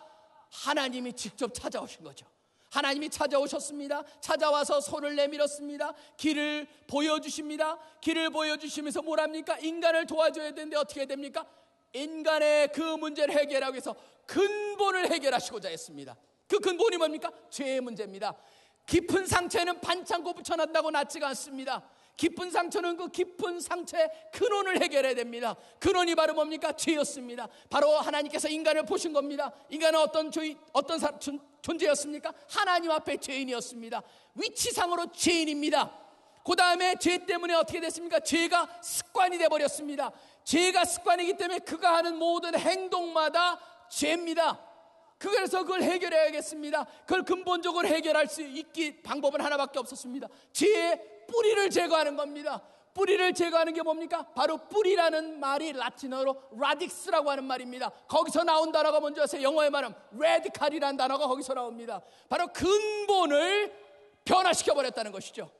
하나님이 직접 찾아오신 거죠. 하나님이 찾아오셨습니다. 찾아와서 손을 내밀었습니다. 길을 보여주십니다. 길을 보여주시면서 뭐랍니까? 인간을 도와줘야 되는데 어떻게 됩니까? 인간의 그 문제를 해결하기 위해서 근본을 해결하시고자 했습니다. 그 근본이 뭡니까? 죄의 문제입니다. 깊은 상처에는 반창고 붙여놨다고 낫지가 않습니다. 깊은 상처는 그 깊은 상처의 근원을 해결해야 됩니다. 근원이 바로 뭡니까? 죄였습니다. 바로 하나님께서 인간을 보신 겁니다. 인간은 어떤 존재였습니까? 하나님 앞에 죄인이었습니다. 위치상으로 죄인입니다. 그 다음에 죄 때문에 어떻게 됐습니까? 죄가 습관이 되어버렸습니다. 죄가 습관이기 때문에 그가 하는 모든 행동마다 죄입니다. 그래서 그걸 해결해야겠습니다. 그걸 근본적으로 해결할 수 있기 방법은 하나밖에 없었습니다. 죄의 뿌리를 제거하는 겁니다. 뿌리를 제거하는 게 뭡니까? 바로 뿌리라는 말이 라틴어로 radix라고 하는 말입니다. 거기서 나온 단어가 뭔지 아세요? 영어에 말하면 radical이라는 단어가 거기서 나옵니다. 바로 근본을 변화시켜버렸다는 것이죠.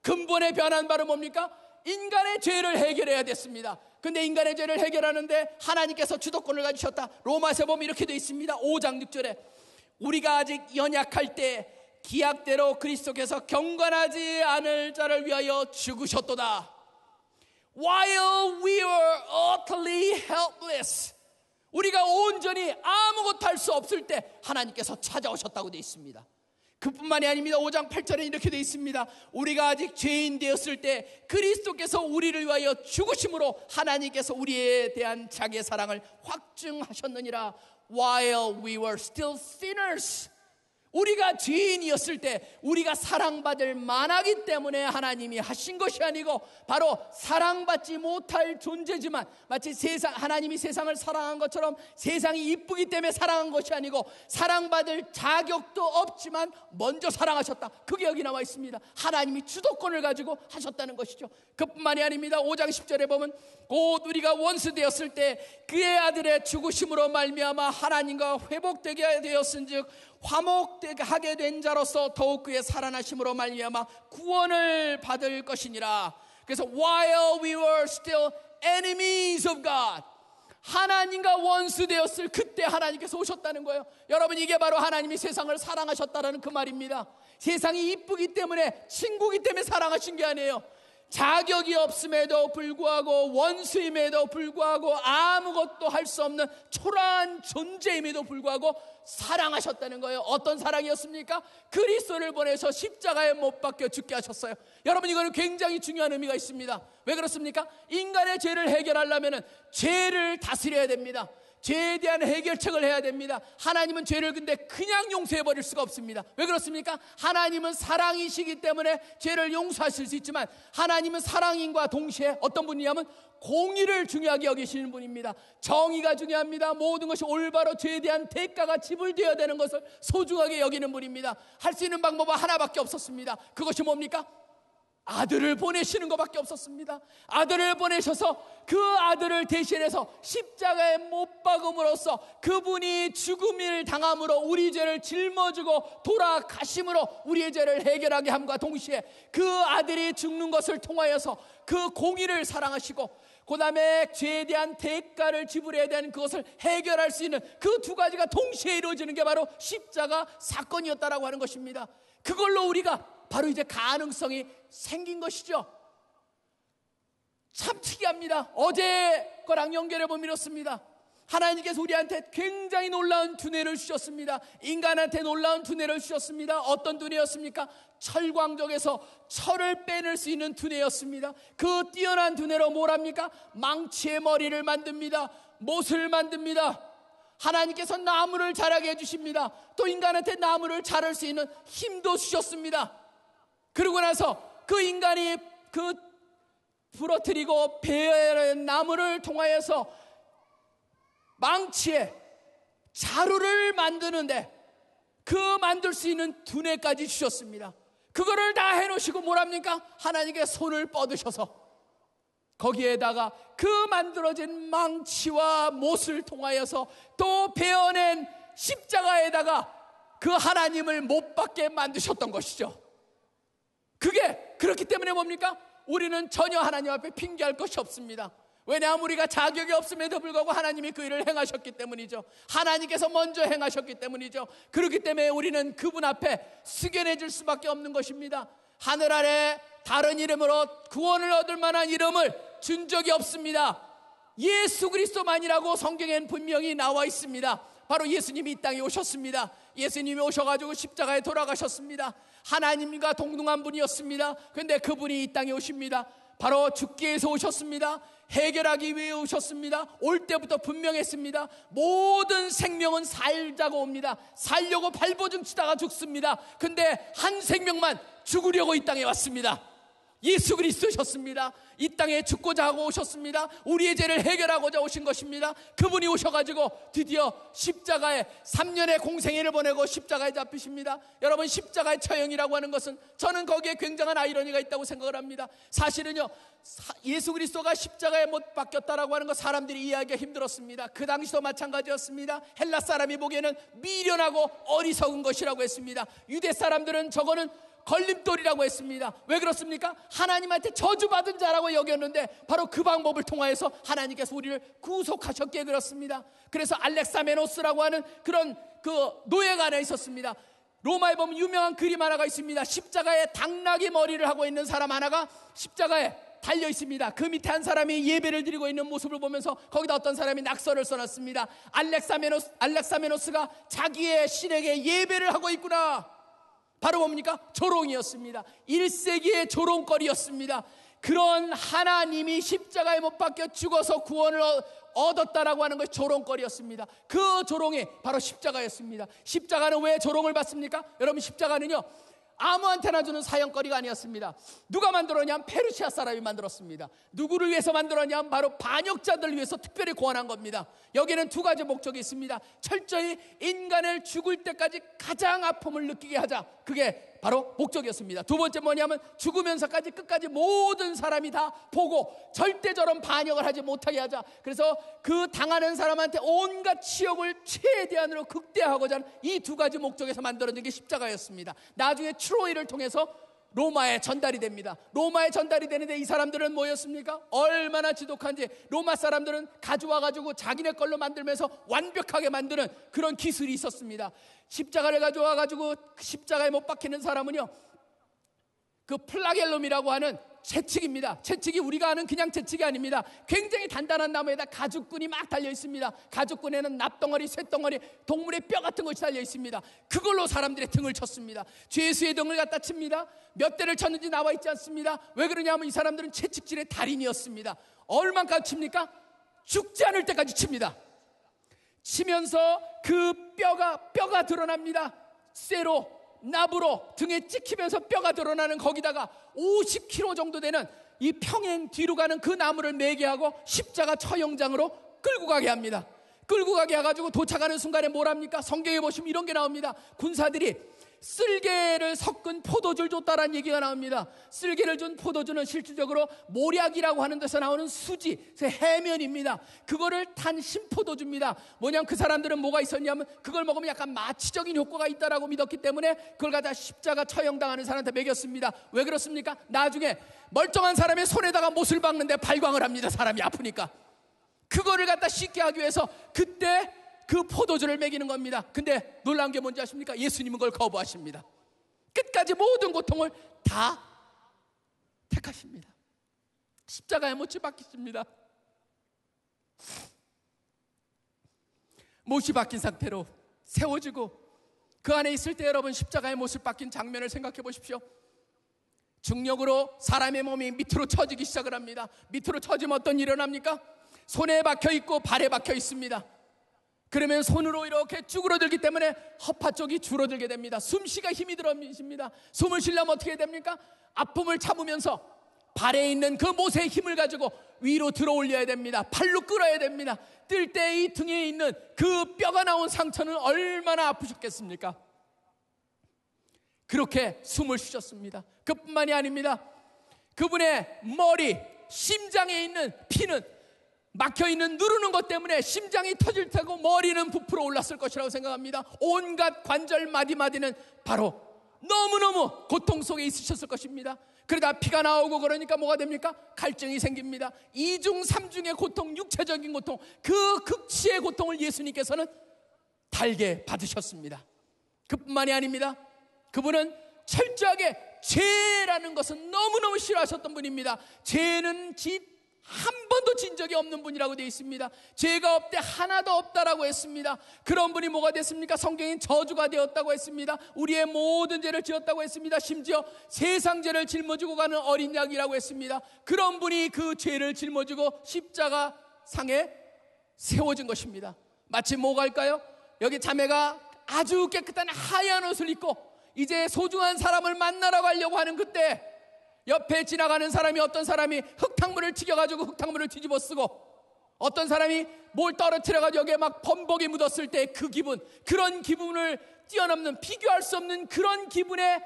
근본의 변화는 바로 뭡니까? 인간의 죄를 해결해야 됐습니다. 근데 인간의 죄를 해결하는데 하나님께서 주도권을 가지셨다. 로마서 보면 이렇게 되어 있습니다. 5장 6절에 우리가 아직 연약할 때 기약대로 그리스도께서 경건하지 않을 자를 위하여 죽으셨도다. While we were utterly helpless, 우리가 온전히 아무것도 할 수 없을 때 하나님께서 찾아오셨다고 되어 있습니다. 그뿐만이 아닙니다. 5장 8절에 이렇게 되어 있습니다. 우리가 아직 죄인 되었을 때 그리스도께서 우리를 위하여 죽으심으로 하나님께서 우리에 대한 자기의 사랑을 확증하셨느니라. While we were still sinners, 우리가 죄인이었을 때 우리가 사랑받을 만하기 때문에 하나님이 하신 것이 아니고 바로 사랑받지 못할 존재지만 마치 하나님이 세상을 사랑한 것처럼 세상이 이쁘기 때문에 사랑한 것이 아니고 사랑받을 자격도 없지만 먼저 사랑하셨다. 그게 여기 나와 있습니다. 하나님이 주도권을 가지고 하셨다는 것이죠. 그뿐만이 아닙니다. 5장 10절에 보면 곧 우리가 원수 되었을 때 그의 아들의 죽으심으로 말미암아 하나님과 회복되게 되었은즉 화목하게 된 자로서 더욱 그의 살아나심으로 말미암아 구원을 받을 것이니라. 그래서 while we were still enemies of God, 하나님과 원수 되었을 그때 하나님께서 오셨다는 거예요. 여러분, 이게 바로 하나님이 세상을 사랑하셨다라는 그 말입니다. 세상이 이쁘기 때문에, 친구기 때문에 사랑하신 게 아니에요. 자격이 없음에도 불구하고, 원수임에도 불구하고, 아무것도 할 수 없는 초라한 존재임에도 불구하고 사랑하셨다는 거예요. 어떤 사랑이었습니까? 그리스도를 보내서 십자가에 못 박혀 죽게 하셨어요. 여러분, 이거는 굉장히 중요한 의미가 있습니다. 왜 그렇습니까? 인간의 죄를 해결하려면 죄를 다스려야 됩니다. 죄에 대한 해결책을 해야 됩니다. 하나님은 죄를 근데 그냥 용서해버릴 수가 없습니다. 왜 그렇습니까? 하나님은 사랑이시기 때문에 죄를 용서하실 수 있지만 하나님은 사랑인과 동시에 어떤 분이냐면 공의를 중요하게 여기시는 분입니다. 정의가 중요합니다. 모든 것이 올바로 죄에 대한 대가가 지불되어야 되는 것을 소중하게 여기는 분입니다. 할 수 있는 방법은 하나밖에 없었습니다. 그것이 뭡니까? 아들을 보내시는 것밖에 없었습니다. 아들을 보내셔서 그 아들을 대신해서 십자가에 못 박음으로써 그분이 죽음을 당함으로 우리 죄를 짊어지고 돌아가심으로 우리의 죄를 해결하게 함과 동시에 그 아들이 죽는 것을 통하여서 그 공의를 사랑하시고 그 다음에 죄에 대한 대가를 지불해야 되는 그것을 해결할 수 있는 그 두 가지가 동시에 이루어지는 게 바로 십자가 사건이었다라고 하는 것입니다. 그걸로 우리가 바로 이제 가능성이 생긴 것이죠. 참 특이합니다. 어제 거랑 연결해 보면 이렇습니다. 하나님께서 우리한테 굉장히 놀라운 두뇌를 주셨습니다. 인간한테 놀라운 두뇌를 주셨습니다. 어떤 두뇌였습니까? 철광석에서 철을 빼낼 수 있는 두뇌였습니다. 그 뛰어난 두뇌로 뭘 합니까? 망치의 머리를 만듭니다. 못을 만듭니다. 하나님께서 나무를 자라게 해주십니다. 또 인간한테 나무를 자랄 수 있는 힘도 주셨습니다. 그러고 나서 그 인간이 그 부러뜨리고 베어낸 나무를 통하여서 망치에 자루를 만드는데 그 만들 수 있는 두뇌까지 주셨습니다. 그거를 다 해놓으시고 뭐랍니까? 하나님께 손을 뻗으셔서 거기에다가 그 만들어진 망치와 못을 통하여서 또 베어낸 십자가에다가 그 하나님을 못 박게 만드셨던 것이죠. 그게 그렇기 때문에 뭡니까? 우리는 전혀 하나님 앞에 핑계할 것이 없습니다. 왜냐하면 우리가 자격이 없음에도 불구하고 하나님이 그 일을 행하셨기 때문이죠. 하나님께서 먼저 행하셨기 때문이죠. 그렇기 때문에 우리는 그분 앞에 숙연해질 수밖에 없는 것입니다. 하늘 아래 다른 이름으로 구원을 얻을 만한 이름을 준 적이 없습니다. 예수 그리스도만이라고 성경에는 분명히 나와 있습니다. 바로 예수님이 이 땅에 오셨습니다. 예수님이 오셔가지고 십자가에 돌아가셨습니다. 하나님과 동등한 분이었습니다. 그런데 그분이 이 땅에 오십니다. 바로 죽기 위해서 오셨습니다. 해결하기 위해 오셨습니다. 올 때부터 분명했습니다. 모든 생명은 살자고 옵니다. 살려고 발버둥 치다가 죽습니다. 근데 한 생명만 죽으려고 이 땅에 왔습니다. 예수 그리스도셨습니다. 이 땅에 죽고자 하고 오셨습니다. 우리의 죄를 해결하고자 오신 것입니다. 그분이 오셔가지고 드디어 십자가에 3년의 공생애를 보내고 십자가에 잡히십니다. 여러분, 십자가의 처형이라고 하는 것은 저는 거기에 굉장한 아이러니가 있다고 생각을 합니다. 사실은요, 예수 그리스도가 십자가에 못 박혔다라고 하는 것 사람들이 이해하기가 힘들었습니다. 그 당시도 마찬가지였습니다. 헬라 사람이 보기에는 미련하고 어리석은 것이라고 했습니다. 유대 사람들은 저거는 걸림돌이라고 했습니다. 왜 그렇습니까? 하나님한테 저주받은 자라고 여겼는데 바로 그 방법을 통하여서 하나님께서 우리를 구속하셨기에 그렇습니다. 그래서 알렉사메노스라고 하는 그런 그 노예가 하나 있었습니다. 로마에 보면 유명한 그림 하나가 있습니다. 십자가에 당나귀 머리를 하고 있는 사람 하나가 십자가에 달려 있습니다. 그 밑에 한 사람이 예배를 드리고 있는 모습을 보면서 거기다 어떤 사람이 낙서를 써놨습니다. 알렉사메노스가 자기의 신에게 예배를 하고 있구나. 바로 뭡니까? 조롱이었습니다. 1세기의 조롱거리였습니다. 그런 하나님이 십자가에 못 박혀 죽어서 구원을 얻었다라고 하는 것이 조롱거리였습니다. 그 조롱이 바로 십자가였습니다. 십자가는 왜 조롱을 받습니까? 여러분, 십자가는요, 아무한테나 주는 사형거리가 아니었습니다. 누가 만들었냐면 페르시아 사람이 만들었습니다. 누구를 위해서 만들었냐면 바로 반역자들을 위해서 특별히 고안한 겁니다. 여기는 두 가지 목적이 있습니다. 철저히 인간을 죽을 때까지 가장 아픔을 느끼게 하자. 그게 바로 목적이었습니다. 두 번째 뭐냐면 죽으면서까지 끝까지 모든 사람이 다 보고 절대 저런 반역을 하지 못하게 하자. 그래서 그 당하는 사람한테 온갖 치욕을 최대한으로 극대화하고자 하는 이 두 가지 목적에서 만들어진 게 십자가였습니다. 나중에 트로이를 통해서 로마에 전달이 됩니다. 로마에 전달이 되는데 이 사람들은 뭐였습니까? 얼마나 지독한지. 로마 사람들은 가져와가지고 자기네 걸로 만들면서 완벽하게 만드는 그런 기술이 있었습니다. 십자가를 가져와가지고 십자가에 못 박히는 사람은요, 그 플라겔lum이라고 하는 채찍입니다. 채찍이 우리가 아는 그냥 채찍이 아닙니다. 굉장히 단단한 나무에다 가죽끈이 막 달려 있습니다. 가죽끈에는 납덩어리, 쇳덩어리, 동물의 뼈 같은 것이 달려 있습니다. 그걸로 사람들의 등을 쳤습니다. 죄수의 등을 갖다 칩니다. 몇 대를 쳤는지 나와 있지 않습니다. 왜 그러냐면 이 사람들은 채찍질의 달인이었습니다. 얼만까지 칩니까? 죽지 않을 때까지 칩니다. 치면서 그 뼈가 드러납니다. 쇠로, 나부로 등에 찍히면서 뼈가 드러나는 거기다가 50kg 정도 되는 이 평행 뒤로 가는 그 나무를 매게 하고 십자가 처형장으로 끌고 가게 합니다. 끌고 가게 해가지고 도착하는 순간에 뭘 합니까? 성경에 보시면 이런 게 나옵니다. 군사들이 쓸개를 섞은 포도주를 줬다라는 얘기가 나옵니다. 쓸개를 준 포도주는 실질적으로 모략이라고 하는 데서 나오는 수지, 해면입니다. 그거를 탄 신포도주입니다. 뭐냐면 그 사람들은 뭐가 있었냐면 그걸 먹으면 약간 마취적인 효과가 있다라고 믿었기 때문에 그걸 갖다 십자가 처형당하는 사람한테 먹였습니다. 왜 그렇습니까? 나중에 멀쩡한 사람의 손에다가 못을 박는데 발광을 합니다. 사람이 아프니까. 그거를 갖다 씻게 하기 위해서 그때 그 포도주를 먹이는 겁니다. 근데 놀라운 게 뭔지 아십니까? 예수님은 그걸 거부하십니다. 끝까지 모든 고통을 다 택하십니다. 십자가에 못 박히십니다. 못이 박힌 상태로 세워지고 그 안에 있을 때 여러분 십자가의 못을 박힌 장면을 생각해 보십시오. 중력으로 사람의 몸이 밑으로 처지기 시작을 합니다. 밑으로 처지면 어떤 일이 일어납니까? 손에 박혀 있고 발에 박혀 있습니다. 그러면 손으로 이렇게 쭈그러들기 때문에 허파 쪽이 줄어들게 됩니다. 숨쉬기가 힘이 들어집니다. 숨을 쉬려면 어떻게 됩니까? 아픔을 참으면서 발에 있는 그 못의 힘을 가지고 위로 들어 올려야 됩니다. 발로 끌어야 됩니다. 뜰 때 이 등에 있는 그 뼈가 나온 상처는 얼마나 아프셨겠습니까? 그렇게 숨을 쉬셨습니다. 그뿐만이 아닙니다. 그분의 머리, 심장에 있는 피는 막혀있는 누르는 것 때문에 심장이 터질 테고 머리는 부풀어 올랐을 것이라고 생각합니다. 온갖 관절 마디마디는 바로 너무너무 고통 속에 있으셨을 것입니다. 그러다 피가 나오고 그러니까 뭐가 됩니까? 갈증이 생깁니다. 2중 3중의 고통, 육체적인 고통, 그 극치의 고통을 예수님께서는 달게 받으셨습니다. 그뿐만이 아닙니다. 그분은 철저하게 죄라는 것은 너무너무 싫어하셨던 분입니다. 죄는 한 번도 진 적이 없는 분이라고 되어 있습니다. 죄가 없대 하나도 없다라고 했습니다. 그런 분이 뭐가 됐습니까? 성경엔 저주가 되었다고 했습니다. 우리의 모든 죄를 지었다고 했습니다. 심지어 세상 죄를 짊어지고 가는 어린 양이라고 했습니다. 그런 분이 그 죄를 짊어지고 십자가 상에 세워진 것입니다. 마치 뭐가일까요? 여기 자매가 아주 깨끗한 하얀 옷을 입고 이제 소중한 사람을 만나러 가려고 하는 그때 옆에 지나가는 사람이 어떤 사람이 흙탕물을 튀겨가지고 흙탕물을 뒤집어 쓰고 어떤 사람이 뭘 떨어뜨려가지고 여기에 막 범벅이 묻었을 때 그 기분, 그런 기분을 뛰어넘는 비교할 수 없는 그런 기분의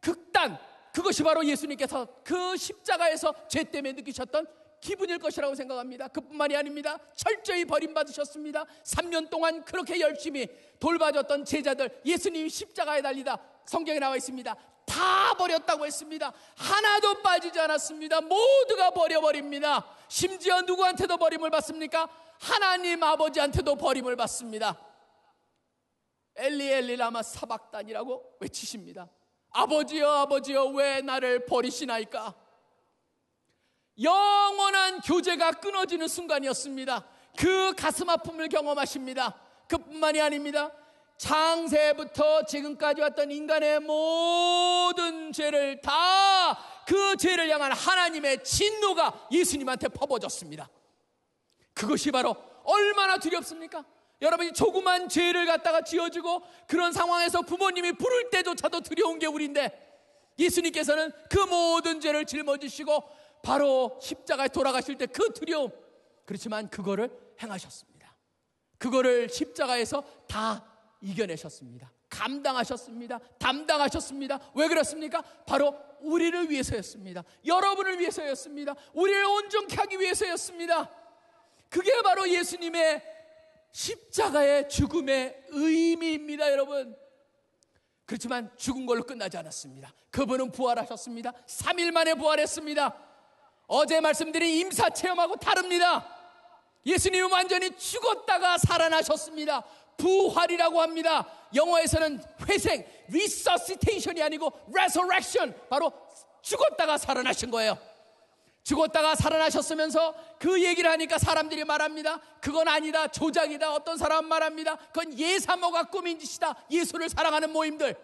극단, 그것이 바로 예수님께서 그 십자가에서 죄 때문에 느끼셨던 기분일 것이라고 생각합니다. 그뿐만이 아닙니다. 철저히 버림받으셨습니다. 3년 동안 그렇게 열심히 돌봐줬던 제자들, 예수님이 십자가에 달리다 성경에 나와 있습니다. 다 버렸다고 했습니다. 하나도 빠지지 않았습니다. 모두가 버려버립니다. 심지어 누구한테도 버림을 받습니까? 하나님 아버지한테도 버림을 받습니다. 엘리 엘리 라마 사박단이라고 외치십니다. 아버지여 아버지여 왜 나를 버리시나이까? 영원한 교제가 끊어지는 순간이었습니다. 그 가슴 아픔을 경험하십니다. 그뿐만이 아닙니다. 창세부터 지금까지 왔던 인간의 모든 죄를 다 그 죄를 향한 하나님의 진노가 예수님한테 퍼부어졌습니다. 그것이 바로 얼마나 두렵습니까? 여러분이 조그만 죄를 갖다가 지어주고 그런 상황에서 부모님이 부를 때조차도 두려운 게 우리인데 예수님께서는 그 모든 죄를 짊어지시고 바로 십자가에 돌아가실 때 그 두려움, 그렇지만 그거를 행하셨습니다. 그거를 십자가에서 다 이겨내셨습니다. 감당하셨습니다. 담당하셨습니다. 왜 그렇습니까? 바로 우리를 위해서였습니다. 여러분을 위해서였습니다. 우리를 온전케 하기 위해서였습니다. 그게 바로 예수님의 십자가의 죽음의 의미입니다, 여러분. 그렇지만 죽은 걸로 끝나지 않았습니다. 그분은 부활하셨습니다. 3일 만에 부활했습니다. 어제 말씀드린 임사체험하고 다릅니다. 예수님은 완전히 죽었다가 살아나셨습니다. 부활이라고 합니다. 영어에서는 회생, resuscitation이 아니고 resurrection, 바로 죽었다가 살아나신 거예요. 죽었다가 살아나셨으면서 그 얘기를 하니까 사람들이 말합니다. 그건 아니다, 조작이다. 어떤 사람은 말합니다. 그건 예사모가 꾸민 짓이다. 예수를 사랑하는 모임들,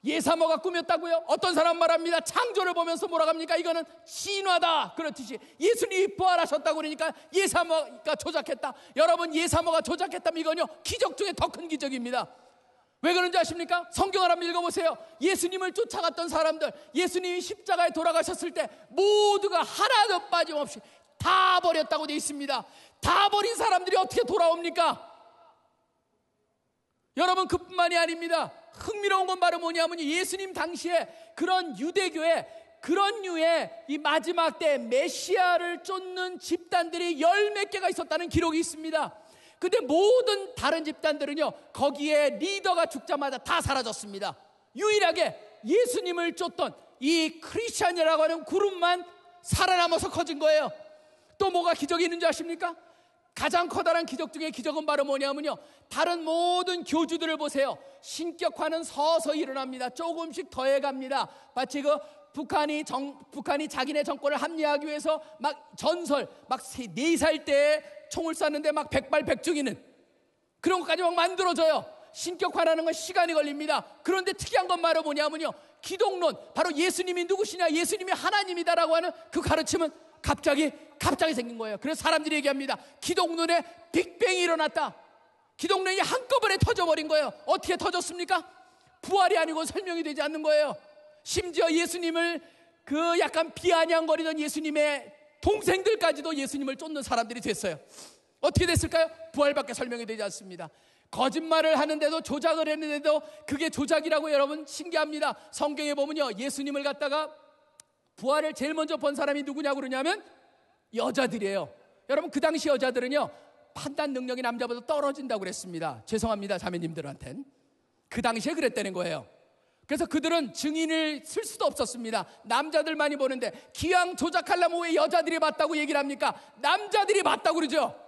예사모가 꾸몄다고요? 어떤 사람 말합니다. 창조를 보면서 뭐라고 합니까? 이거는 신화다. 그렇듯이 예수님이 부활하셨다고 그러니까 예사모가 조작했다. 여러분, 예사모가 조작했다면 이건요 기적 중에 더 큰 기적입니다. 왜 그런지 아십니까? 성경을 한번 읽어보세요. 예수님을 쫓아갔던 사람들, 예수님이 십자가에 돌아가셨을 때 모두가 하나도 빠짐없이 다 버렸다고 되어 있습니다. 다 버린 사람들이 어떻게 돌아옵니까? 여러분, 그뿐만이 아닙니다. 흥미로운 건 바로 뭐냐면 예수님 당시에 그런 유대교에 그런 류의 이 마지막 때 메시아를 쫓는 집단들이 열 몇 개가 있었다는 기록이 있습니다. 근데 모든 다른 집단들은요 거기에 리더가 죽자마자 다 사라졌습니다. 유일하게 예수님을 쫓던 이 크리스찬이라고 하는 그룹만 살아남아서 커진 거예요. 또 뭐가 기적이 있는지 아십니까? 가장 커다란 기적 중에 기적은 바로 뭐냐면요, 다른 모든 교주들을 보세요. 신격화는 서서히 일어납니다. 조금씩 더해갑니다. 마치 그 북한이 자기네 정권을 합리화하기 위해서 막 전설, 막 4살 때 총을 쐈는데 막 백발백중이는 그런 것까지 막 만들어져요. 신격화라는 건 시간이 걸립니다. 그런데 특이한 건 바로 뭐냐면요, 기독론, 바로 예수님이 누구시냐, 예수님이 하나님이다라고 하는 그 가르침은 갑자기 생긴 거예요. 그래서 사람들이 얘기합니다. 기독론에 빅뱅이 일어났다. 기독론이 한꺼번에 터져버린 거예요. 어떻게 터졌습니까? 부활이 아니고 설명이 되지 않는 거예요. 심지어 예수님을 그 약간 비아냥거리던 예수님의 동생들까지도 예수님을 쫓는 사람들이 됐어요. 어떻게 됐을까요? 부활밖에 설명이 되지 않습니다. 거짓말을 하는데도, 조작을 했는데도 그게 조작이라고, 여러분 신기합니다. 성경에 보면요, 예수님을 갖다가 부활을 제일 먼저 본 사람이 누구냐고 그러냐면 여자들이에요. 여러분 그 당시 여자들은요, 판단 능력이 남자보다 떨어진다고 그랬습니다. 죄송합니다, 자매님들한텐. 그 당시에 그랬다는 거예요. 그래서 그들은 증인을 쓸 수도 없었습니다. 남자들만이 보는데, 기왕 조작하려면 왜 여자들이 봤다고 얘기를 합니까? 남자들이 봤다고 그러죠.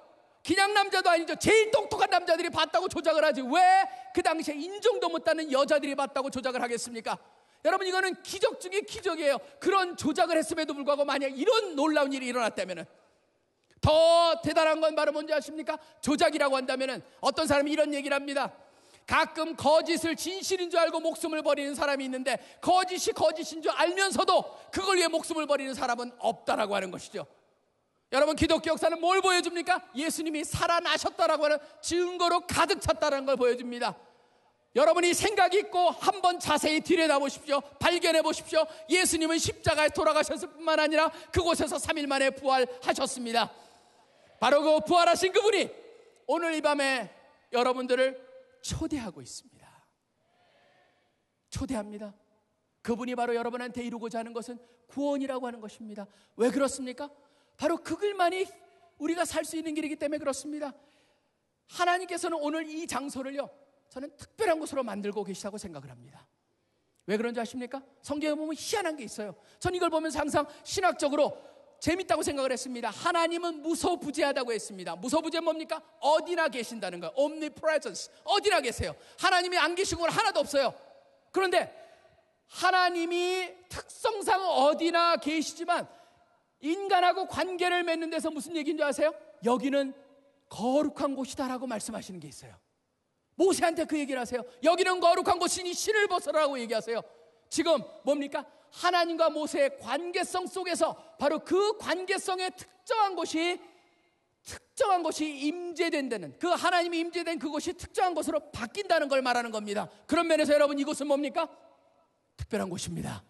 그냥 남자도 아니죠. 제일 똑똑한 남자들이 봤다고 조작을 하지, 왜 그 당시에 인정도 못하는 여자들이 봤다고 조작을 하겠습니까? 여러분, 이거는 기적 중에 기적이에요. 그런 조작을 했음에도 불구하고 만약 이런 놀라운 일이 일어났다면, 더 대단한 건 바로 뭔지 아십니까? 조작이라고 한다면 어떤 사람이 이런 얘기를 합니다. 가끔 거짓을 진실인 줄 알고 목숨을 버리는 사람이 있는데, 거짓이 거짓인 줄 알면서도 그걸 위해 목숨을 버리는 사람은 없다라고 하는 것이죠. 여러분, 기독교 역사는 뭘 보여줍니까? 예수님이 살아나셨다라고 하는 증거로 가득 찼다는 걸 보여줍니다. 여러분이 생각이 있고 한번 자세히 들여다보십시오. 발견해 보십시오. 예수님은 십자가에 돌아가셨을 뿐만 아니라 그곳에서 3일 만에 부활하셨습니다. 바로 그 부활하신 그분이 오늘 이 밤에 여러분들을 초대하고 있습니다. 초대합니다. 그분이 바로 여러분한테 이루고자 하는 것은 구원이라고 하는 것입니다. 왜 그렇습니까? 바로 그 길만이 우리가 살 수 있는 길이기 때문에 그렇습니다. 하나님께서는 오늘 이 장소를요, 저는 특별한 곳으로 만들고 계시다고 생각을 합니다. 왜 그런지 아십니까? 성경에 보면 희한한 게 있어요. 전 이걸 보면서 항상 신학적으로 재밌다고 생각을 했습니다. 하나님은 무소부재하다고 했습니다. 무소부재 뭡니까? 어디나 계신다는 거예요. omnipresence, 어디나 계세요. 하나님이 안 계신 건 하나도 없어요. 그런데 하나님이 특성상 어디나 계시지만 인간하고 관계를 맺는 데서 무슨 얘기인 줄 아세요? 여기는 거룩한 곳이다라고 말씀하시는 게 있어요. 모세한테 그 얘기를 하세요. 여기는 거룩한 곳이니 신을 벗어라고 얘기하세요. 지금 뭡니까? 하나님과 모세의 관계성 속에서 바로 그 관계성의 특정한 곳이 임재된다는, 그 하나님이 임재된 그곳이 특정한 곳으로 바뀐다는 걸 말하는 겁니다. 그런 면에서 여러분, 이곳은 뭡니까? 특별한 곳입니다.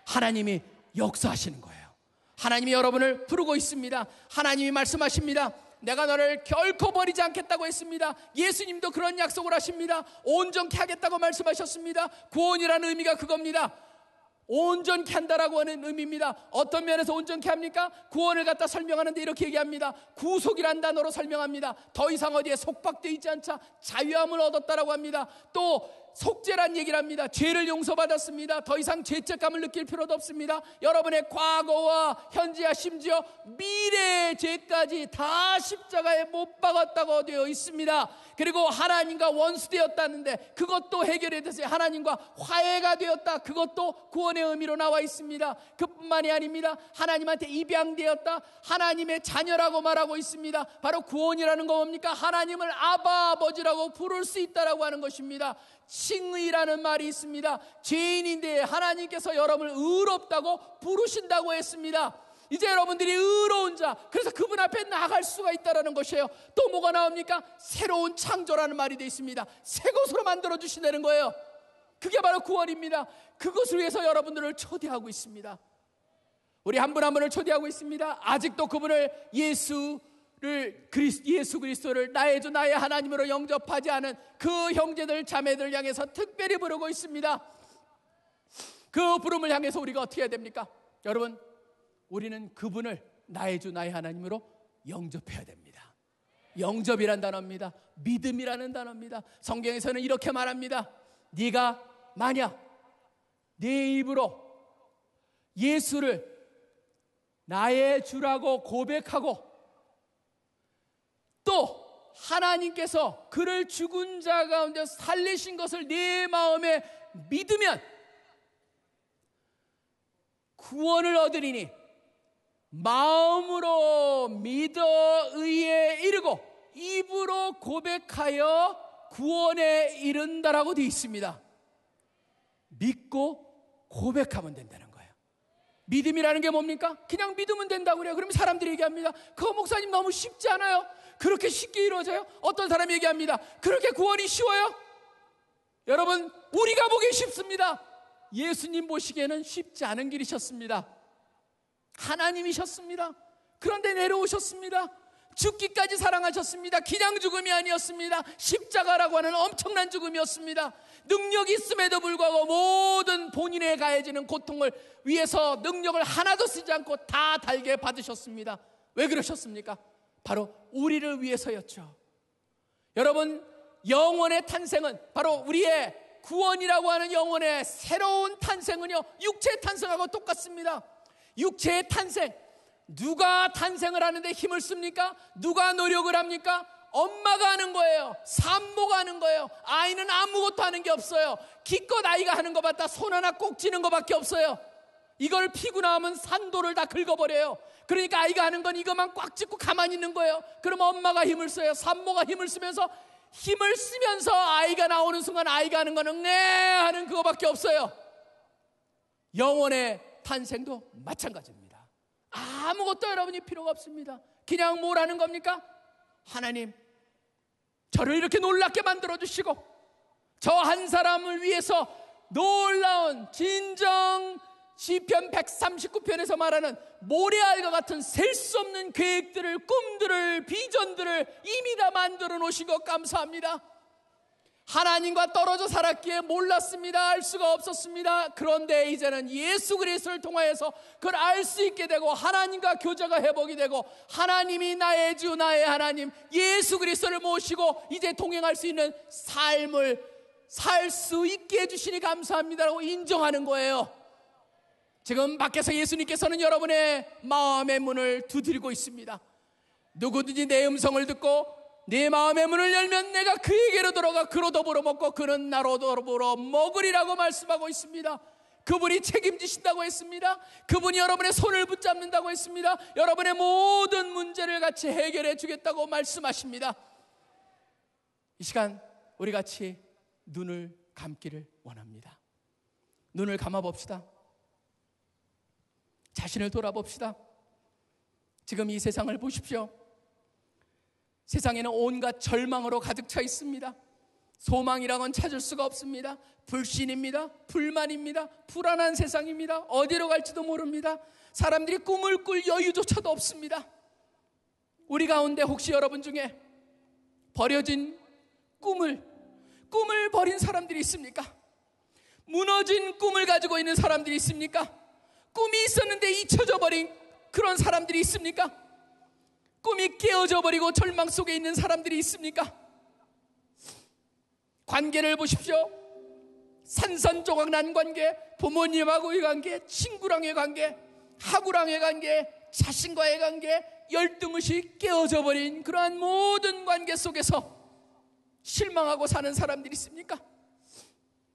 하나님이 역사하시는 거예요. 하나님이 여러분을 부르고 있습니다. 하나님이 말씀하십니다. 내가 너를 결코 버리지 않겠다고 했습니다. 예수님도 그런 약속을 하십니다. 온전케 하겠다고 말씀하셨습니다. 구원이라는 의미가 그겁니다. 온전케 한다라고 하는 의미입니다. 어떤 면에서 온전케 합니까? 구원을 갖다 설명하는데 이렇게 얘기합니다. 구속이란 단어로 설명합니다. 더 이상 어디에 속박되어 있지 않자 자유함을 얻었다라고 합니다. 또 속죄란 얘기를 합니다. 죄를 용서받았습니다. 더 이상 죄책감을 느낄 필요도 없습니다. 여러분의 과거와 현재와 심지어 미래의 죄까지 다 십자가에 못 박았다고 되어 있습니다. 그리고 하나님과 원수되었다는데 그것도 해결이 됐어요. 하나님과 화해가 되었다. 그것도 구원의 의미로 나와 있습니다. 그뿐만이 아닙니다. 하나님한테 입양되었다. 하나님의 자녀라고 말하고 있습니다. 바로 구원이라는 거 뭡니까? 하나님을 아바 아버지라고 부를 수 있다라고 하는 것입니다. 칭의라는 말이 있습니다. 죄인인데 하나님께서 여러분을 의롭다고 부르신다고 했습니다. 이제 여러분들이 의로운 자, 그래서 그분 앞에 나갈 수가 있다는 것이에요. 또 뭐가 나옵니까? 새로운 창조라는 말이 되어 있습니다. 새 것으로 만들어주신다는 거예요. 그게 바로 구원입니다. 그것을 위해서 여러분들을 초대하고 있습니다. 우리 한 분 한 분을 초대하고 있습니다. 아직도 그분을 예수 그리스도를 나의 주 나의 하나님으로 영접하지 않은 그 형제들 자매들 향해서 특별히 부르고 있습니다. 그 부름을 향해서 우리가 어떻게 해야 됩니까? 여러분, 우리는 그분을 나의 주 나의 하나님으로 영접해야 됩니다. 영접이란 단어입니다. 믿음이라는 단어입니다. 성경에서는 이렇게 말합니다. 네가 만약 네 입으로 예수를 나의 주라고 고백하고 또 하나님께서 그를 죽은 자 가운데 살리신 것을 네 마음에 믿으면 구원을 얻으리니 마음으로 믿어 의에 이르고 입으로 고백하여 구원에 이른다라고 되어 있습니다. 믿고 고백하면 된다는 거예요. 믿음이라는 게 뭡니까? 그냥 믿으면 된다고 그래요. 그러면 사람들이 얘기합니다. 그거 목사님 너무 쉽지 않아요? 그렇게 쉽게 이루어져요? 어떤 사람이 얘기합니다. 그렇게 구원이 쉬워요? 여러분, 우리가 보기 쉽습니다. 예수님 보시기에는 쉽지 않은 길이셨습니다. 하나님이셨습니다. 그런데 내려오셨습니다. 죽기까지 사랑하셨습니다. 그냥 죽음이 아니었습니다. 십자가라고 하는 엄청난 죽음이었습니다. 능력이 있음에도 불구하고 모든 본인에 가해지는 고통을 위해서 능력을 하나도 쓰지 않고 다 달게 받으셨습니다. 왜 그러셨습니까? 바로 우리를 위해서였죠. 여러분, 영혼의 탄생은 바로 우리의 구원이라고 하는 영혼의 새로운 탄생은요, 육체의 탄생하고 똑같습니다. 육체의 탄생, 누가 탄생을 하는데 힘을 씁니까? 누가 노력을 합니까? 엄마가 하는 거예요. 산모가 하는 거예요. 아이는 아무것도 하는 게 없어요. 기껏 아이가 하는 거 봤다 손 하나 꼭 쥐는 거밖에 없어요. 이걸 피고 나오면 산도를 다 긁어버려요. 그러니까 아이가 하는 건 이것만 꽉 쥐고 가만히 있는 거예요. 그럼 엄마가 힘을 써요. 산모가 힘을 쓰면서 아이가 나오는 순간 아이가 하는 거는 네 하는 그거밖에 없어요. 영혼의 탄생도 마찬가지입니다. 아무것도 여러분이 필요가 없습니다. 그냥 뭘 하는 겁니까? 하나님, 저를 이렇게 놀랍게 만들어주시고 저 한 사람을 위해서 놀라운 진정 시편 139편에서 말하는 모래알과 같은 셀 수 없는 계획들을, 꿈들을, 비전들을 이미 다 만들어 놓으신 것 감사합니다. 하나님과 떨어져 살았기에 몰랐습니다. 알 수가 없었습니다. 그런데 이제는 예수 그리스도를 통하여서 그걸 알 수 있게 되고 하나님과 교제가 회복이 되고 하나님이 나의 주 나의 하나님 예수 그리스도를 모시고 이제 동행할 수 있는 삶을 살 수 있게 해주시니 감사합니다라고 인정하는 거예요. 지금 밖에서 예수님께서는 여러분의 마음의 문을 두드리고 있습니다. 누구든지 내 음성을 듣고 내 마음의 문을 열면 내가 그에게로 들어가 그로 더불어 먹고 그는 나로 더불어 먹으리라고 말씀하고 있습니다. 그분이 책임지신다고 했습니다. 그분이 여러분의 손을 붙잡는다고 했습니다. 여러분의 모든 문제를 같이 해결해 주겠다고 말씀하십니다. 이 시간 우리 같이 눈을 감기를 원합니다. 눈을 감아봅시다. 자신을 돌아봅시다. 지금 이 세상을 보십시오. 세상에는 온갖 절망으로 가득 차 있습니다. 소망이라고는 찾을 수가 없습니다. 불신입니다. 불만입니다. 불안한 세상입니다. 어디로 갈지도 모릅니다. 사람들이 꿈을 꿀 여유조차도 없습니다. 우리 가운데 혹시 여러분 중에 버려진 꿈을 버린 사람들이 있습니까? 무너진 꿈을 가지고 있는 사람들이 있습니까? 꿈이 있었는데 잊혀져 버린 그런 사람들이 있습니까? 꿈이 깨어져 버리고 절망 속에 있는 사람들이 있습니까? 관계를 보십시오. 산산조각난 관계, 부모님하고의 관계, 친구랑의 관계, 하구랑의 관계, 자신과의 관계, 열등의식 깨어져 버린 그러한 모든 관계 속에서 실망하고 사는 사람들이 있습니까?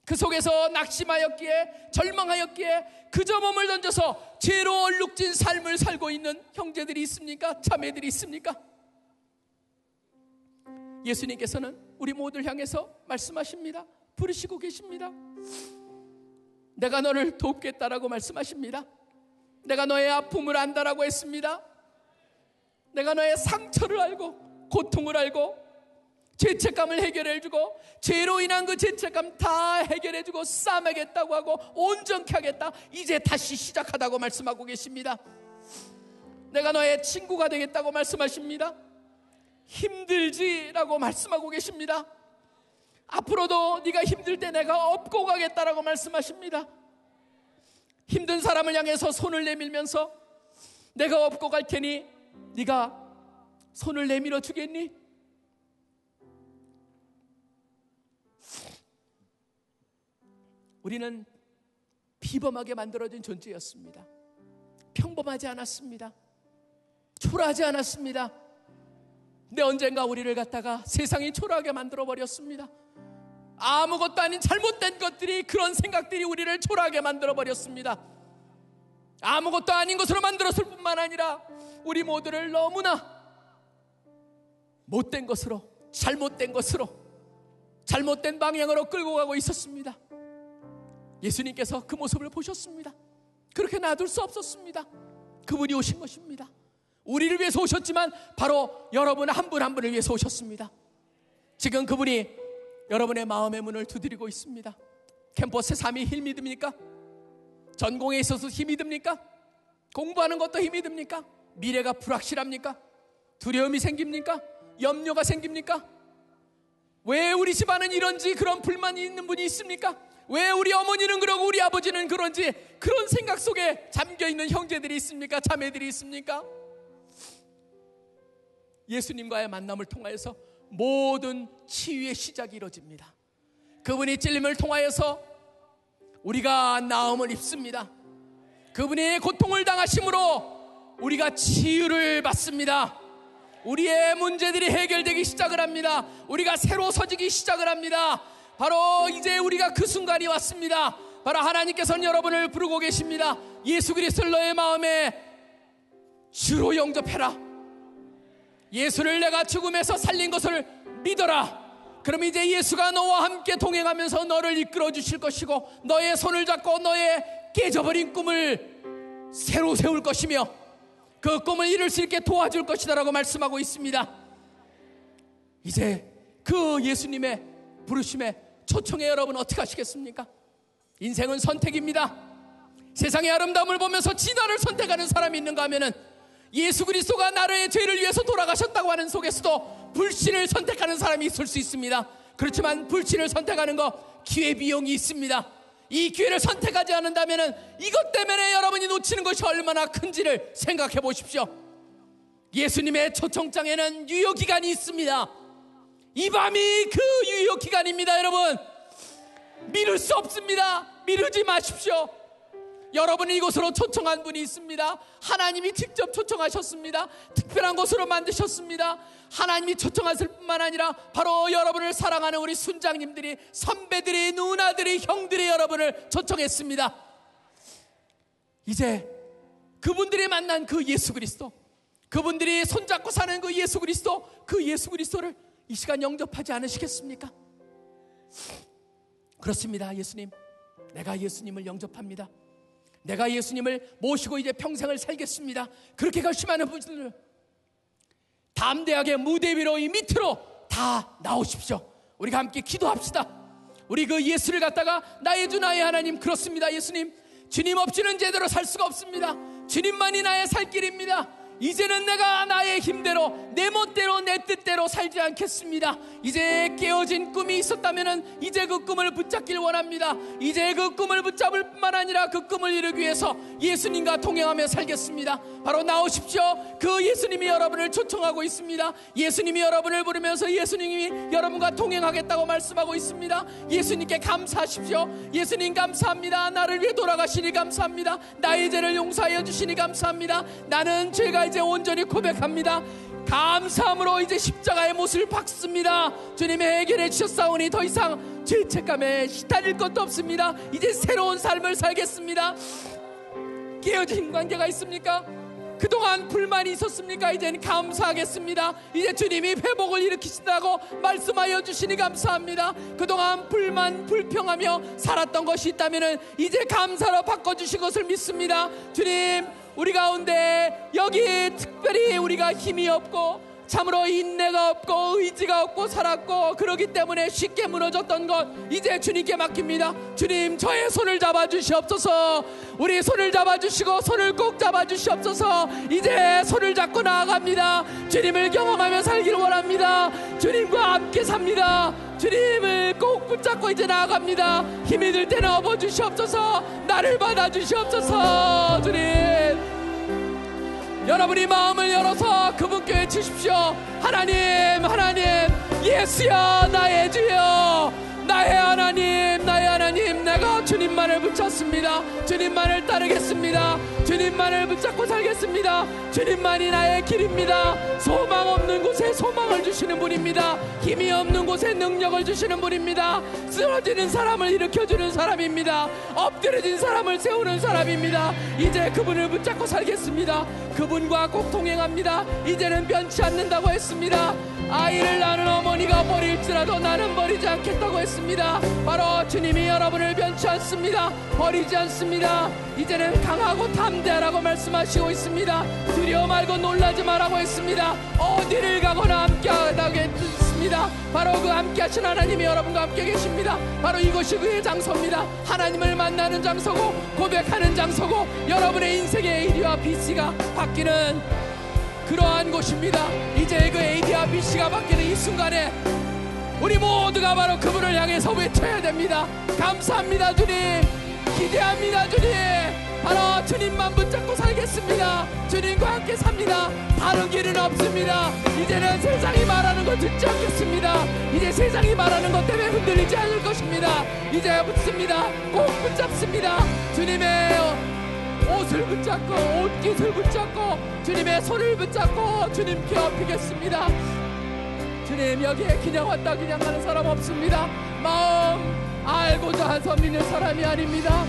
그 속에서 낙심하였기에 절망하였기에 그저 몸을 던져서 죄로 얼룩진 삶을 살고 있는 형제들이 있습니까? 자매들이 있습니까? 예수님께서는 우리 모두를 향해서 말씀하십니다. 부르시고 계십니다. 내가 너를 돕겠다라고 말씀하십니다. 내가 너의 아픔을 안다라고 했습니다. 내가 너의 상처를 알고 고통을 알고 죄책감을 해결해주고 죄로 인한 그 죄책감 다 해결해주고 싸매겠다고 하고 온전케 하겠다. 이제 다시 시작하다고 말씀하고 계십니다. 내가 너의 친구가 되겠다고 말씀하십니다. 힘들지라고 말씀하고 계십니다. 앞으로도 네가 힘들 때 내가 업고 가겠다라고 말씀하십니다. 힘든 사람을 향해서 손을 내밀면서 내가 업고 갈 테니 네가 손을 내밀어 주겠니? 우리는 비범하게 만들어진 존재였습니다. 평범하지 않았습니다. 초라하지 않았습니다. 근데 언젠가 우리를 갖다가 세상이 초라하게 만들어버렸습니다. 아무것도 아닌 잘못된 것들이, 그런 생각들이 우리를 초라하게 만들어버렸습니다. 아무것도 아닌 것으로 만들었을 뿐만 아니라 우리 모두를 너무나 못된 것으로, 잘못된 것으로, 잘못된 방향으로 끌고 가고 있었습니다. 예수님께서 그 모습을 보셨습니다. 그렇게 놔둘 수 없었습니다. 그분이 오신 것입니다. 우리를 위해서 오셨지만 바로 여러분 한 분 한 분을 위해서 오셨습니다. 지금 그분이 여러분의 마음의 문을 두드리고 있습니다. 캠퍼스에 삶이 힘이 듭니까? 전공에 있어서 힘이 듭니까? 공부하는 것도 힘이 듭니까? 미래가 불확실합니까? 두려움이 생깁니까? 염려가 생깁니까? 왜 우리 집안은 이런지 그런 불만이 있는 분이 있습니까? 왜 우리 어머니는 그러고 우리 아버지는 그런지 그런 생각 속에 잠겨있는 형제들이 있습니까? 자매들이 있습니까? 예수님과의 만남을 통하여서 모든 치유의 시작이 이루어집니다. 그분이 찔림을 통하여서 우리가 나음을 입습니다. 그분의 고통을 당하심으로 우리가 치유를 받습니다. 우리의 문제들이 해결되기 시작을 합니다. 우리가 새로 서지기 시작을 합니다. 바로 이제 우리가 그 순간이 왔습니다. 바로 하나님께서는 여러분을 부르고 계십니다. 예수 그리스도를 너의 마음에 주로 영접해라. 예수를 내가 죽음에서 살린 것을 믿어라. 그럼 이제 예수가 너와 함께 동행하면서 너를 이끌어 주실 것이고, 너의 손을 잡고 너의 깨져버린 꿈을 새로 세울 것이며 그 꿈을 이룰 수 있게 도와줄 것이다 라고 말씀하고 있습니다. 이제 그 예수님의 부르심에 초청해 여러분 어떻게 하시겠습니까? 인생은 선택입니다. 세상의 아름다움을 보면서 진화를 선택하는 사람이 있는가 하면은 예수 그리스도가 나의 죄를 위해서 돌아가셨다고 하는 속에서도 불신을 선택하는 사람이 있을 수 있습니다. 그렇지만 불신을 선택하는 거 기회비용이 있습니다. 이 기회를 선택하지 않는다면 이것 때문에 여러분이 놓치는 것이 얼마나 큰지를 생각해 보십시오. 예수님의 초청장에는 유효기간이 있습니다. 이 밤이 그 유효기간입니다. 여러분, 미룰 수 없습니다. 미루지 마십시오. 여러분이 이곳으로 초청한 분이 있습니다. 하나님이 직접 초청하셨습니다. 특별한 곳으로 만드셨습니다. 하나님이 초청하실 뿐만 아니라 바로 여러분을 사랑하는 우리 순장님들이, 선배들이, 누나들이, 형들이 여러분을 초청했습니다. 이제 그분들이 만난 그 예수 그리스도, 그분들이 손잡고 사는 그 예수 그리스도, 그 예수 그리스도를 이 시간 영접하지 않으시겠습니까? 그렇습니다. 예수님, 내가 예수님을 영접합니다. 내가 예수님을 모시고 이제 평생을 살겠습니다. 그렇게 결심하는 분들 담대하게 무대 위로, 이 밑으로 다 나오십시오. 우리가 함께 기도합시다. 우리 그 예수를 갖다가 나의 주 나의 하나님, 그렇습니다. 예수님, 주님 없이는 제대로 살 수가 없습니다. 주님만이 나의 살 길입니다. 이제는 내가 나의 힘대로, 내 멋대로, 내 뜻대로 살지 않겠습니다. 이제 깨어진 꿈이 있었다면 이제 그 꿈을 붙잡길 원합니다. 이제 그 꿈을 붙잡을 뿐만 아니라 그 꿈을 이루기 위해서 예수님과 동행하며 살겠습니다. 바로 나오십시오. 그 예수님이 여러분을 초청하고 있습니다. 예수님이 여러분을 부르면서 예수님이 여러분과 동행하겠다고 말씀하고 있습니다. 예수님께 감사하십시오. 예수님 감사합니다. 나를 위해 돌아가시니 감사합니다. 나의 죄를 용서하여 주시니 감사합니다. 나는 죄가 이제 온전히 고백합니다. 감사함으로 이제 십자가의 못을 박습니다. 주님이 해결해 주셨사오니 더 이상 죄책감에 시달릴 것도 없습니다. 이제 새로운 삶을 살겠습니다. 깨어진 관계가 있습니까? 그동안 불만이 있었습니까? 이제는 감사하겠습니다. 이제 주님이 회복을 일으키신다고 말씀하여 주시니 감사합니다. 그동안 불만, 불평하며 살았던 것이 있다면 이제 감사로 바꿔주신 것을 믿습니다. 주님, 우리 가운데 여기 특별히 우리가 힘이 없고 참으로 인내가 없고 의지가 없고 살았고 그러기 때문에 쉽게 무너졌던 것 이제 주님께 맡깁니다. 주님, 저의 손을 잡아주시옵소서. 우리 손을 잡아주시고 손을 꼭 잡아주시옵소서. 이제 손을 잡고 나아갑니다. 주님을 경험하며 살길 원합니다. 주님과 함께 삽니다. 주님을 꼭 붙잡고 이제 나아갑니다. 힘이 들 때는 업어주시옵소서. 나를 받아주시옵소서. 주님, 여러분이 마음을 열어서 그분께 외치십시오. 하나님, 하나님, 예수여, 나의 주여, 나의 하나님, 나의 하나님, 내가 주님만 주님만을 붙잡습니다. 주님만을 따르겠습니다. 주님만을 붙잡고 살겠습니다. 주님만이 나의 길입니다. 소망 없는 곳에 소망을 주시는 분입니다. 힘이 없는 곳에 능력을 주시는 분입니다. 쓰러지는 사람을 일으켜주는 사람입니다. 엎드려진 사람을 세우는 사람입니다. 이제 그분을 붙잡고 살겠습니다. 그분과 꼭 동행합니다. 이제는 변치 않는다고 했습니다. 아이를 낳는 어머니가 버릴지라도 나는 버리지 않겠다고 했습니다. 바로 주님이 여러분을 변치 않습니다. 버리지 않습니다. 이제는 강하고 담대하라고 말씀하시고 있습니다. 두려워 말고 놀라지 말라고 했습니다. 어디를 가거나 함께하다고 했습니다. 바로 그 함께하신 하나님이 여러분과 함께 계십니다. 바로 이것이 그의 장소입니다. 하나님을 만나는 장소고 고백하는 장소고 여러분의 인생의 A와 BC가 바뀌는 그러한 곳입니다. 이제 그 A와 BC가 바뀌는 이 순간에 우리 모두가 바로 그분을 향해서 외쳐야 됩니다. 감사합니다 주님. 기대합니다 주님. 바로 주님만 붙잡고 살겠습니다. 주님과 함께 삽니다. 다른 길은 없습니다. 이제는 세상이 말하는 것 듣지 않겠습니다. 이제 세상이 말하는 것 때문에 흔들리지 않을 것입니다. 이제 붙습니다. 꼭 붙잡습니다. 주님의 옷을 붙잡고 옷깃을 붙잡고 주님의 손을 붙잡고 주님께 업히겠습니다. 주님, 여기에 그냥 왔다 그냥 가는 사람 없습니다. 마음 알고자 해서 믿는 사람이 아닙니다.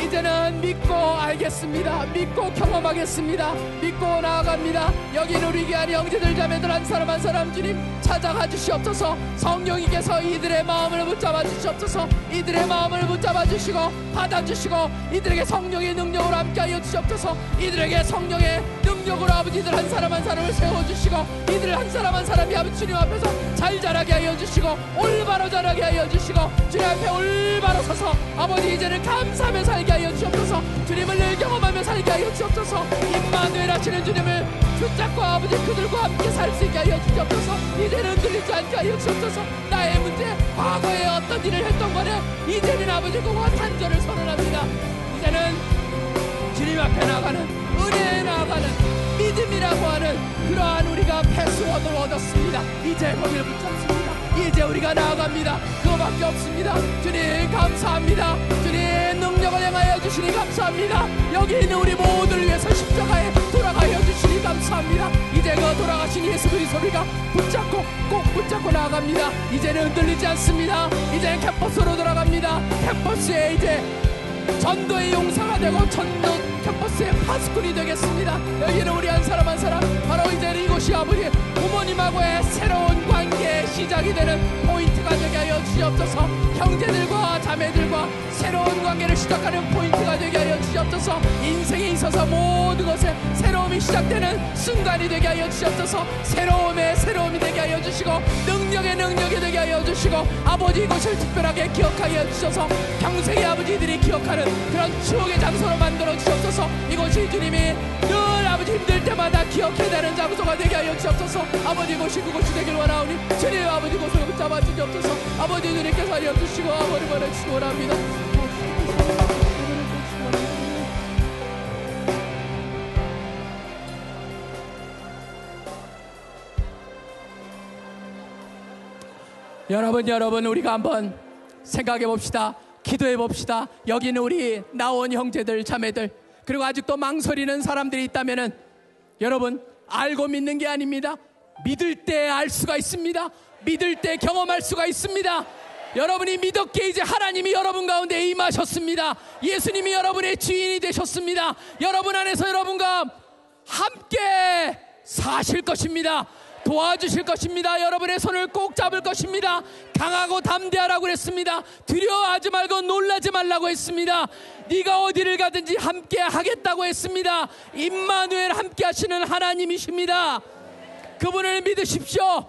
이제는 믿고 알겠습니다. 믿고 경험하겠습니다. 믿고 나아갑니다. 여기는 우리 귀한 형제들 자매들 한 사람 한 사람 주님 찾아가 주시옵소서. 성령님께서 이들의 마음을 붙잡아 주시옵소서. 이들의 마음을 붙잡아 주시고 받아주시고 이들에게 성령의 능력으로 함께하여 주시옵소서. 이들에게 성령의 능력으로 아버지들 한 사람 한 사람을 세워주시고 이들 한 사람 한 사람이 아버지 주님 앞에서 잘 자라게 하여 주시고 올바로 자라게 하여 주시고 주님 앞에 올바로 서서 아버지 이제는 감사하며 살게 하여 주옵소서. 주님을 늘 경험하며 살게 하여 주옵소서. 임마누엘 하시는 주님을 붙잡고 아버지 그들과 함께 살 수 있게 하여 주옵소서. 이제는 흔들리지 않게 하여 주옵소서. 나의 문제 과거에 어떤 일을 했던 거는 이제는 아버지 그와 단절을 선언합니다. 이제는 주님 앞에 나가는 은혜에 나가는 믿음이라고 하는 그러한 우리가 패스워드를 얻었습니다. 이제 거기를 붙잡습니다. 이제 우리가 나아갑니다. 그거밖에 없습니다. 주님 감사합니다. 주님 능력을 행하여 주시니 감사합니다. 여기 있는 우리 모두를 위해서 십자가에 돌아가여 주시니 감사합니다. 이제 그 돌아가신 예수 그리스도를 우리가 붙잡고 꼭 붙잡고 나아갑니다. 이제는 흔들리지 않습니다. 이제는 캠퍼스로 돌아갑니다. 캠퍼스에 이제 전도의 용사가 되고 전도 캠퍼스의 파수꾼이 되겠습니다. 여기는 우리 한 사람 한 사람 바로 이제는 이곳이 아버지 부모님하고의 새로운 관계의 시작이 되는 포인트가 되게 하여 주시옵소서. 형제들과 자매들과 새로운 관계를 시작하는 포인트가 되게 하여 주시옵소서. 인생에 있어서 모든 것에 새로움이 시작되는 순간이 되게 하여 주시옵소서. 새로움에 새로움이 되게 하여 주시고 능력에 능력이 되게 하여 주시고 아버지 이것을 특별하게 기억하여 주셔서 평생의 아버지들이 기억하는 그런 추억의 장소로 만들어 주시옵소서. 이것이 주님이 늘 아버지 힘들 때마다 기억해야 되는 장소가 되게 하여 주옵소서. 아버지 이것이 그곳이 되길 원하오니 주님 아버지 이곳을 붙잡아 주시옵소서. 아버지 주님께서 알려주시고 아버지 보내주시기 원합니다. 여러분 우리가 한번 생각해 봅시다. 기도해 봅시다. 여기는 우리 나온 형제들 자매들 그리고 아직도 망설이는 사람들이 있다면은 여러분 알고 믿는 게 아닙니다. 믿을 때 알 수가 있습니다. 믿을 때 경험할 수가 있습니다. 여러분이 믿었기에 이제 하나님이 여러분 가운데 임하셨습니다. 예수님이 여러분의 주인이 되셨습니다. 여러분 안에서 여러분과 함께 사실 것입니다. 도와주실 것입니다. 여러분의 손을 꼭 잡을 것입니다. 강하고 담대하라고 그랬습니다. 두려워하지 말고 놀라지 말라고 했습니다. 네가 어디를 가든지 함께 하겠다고 했습니다. 임마누엘 함께 하시는 하나님이십니다. 그분을 믿으십시오.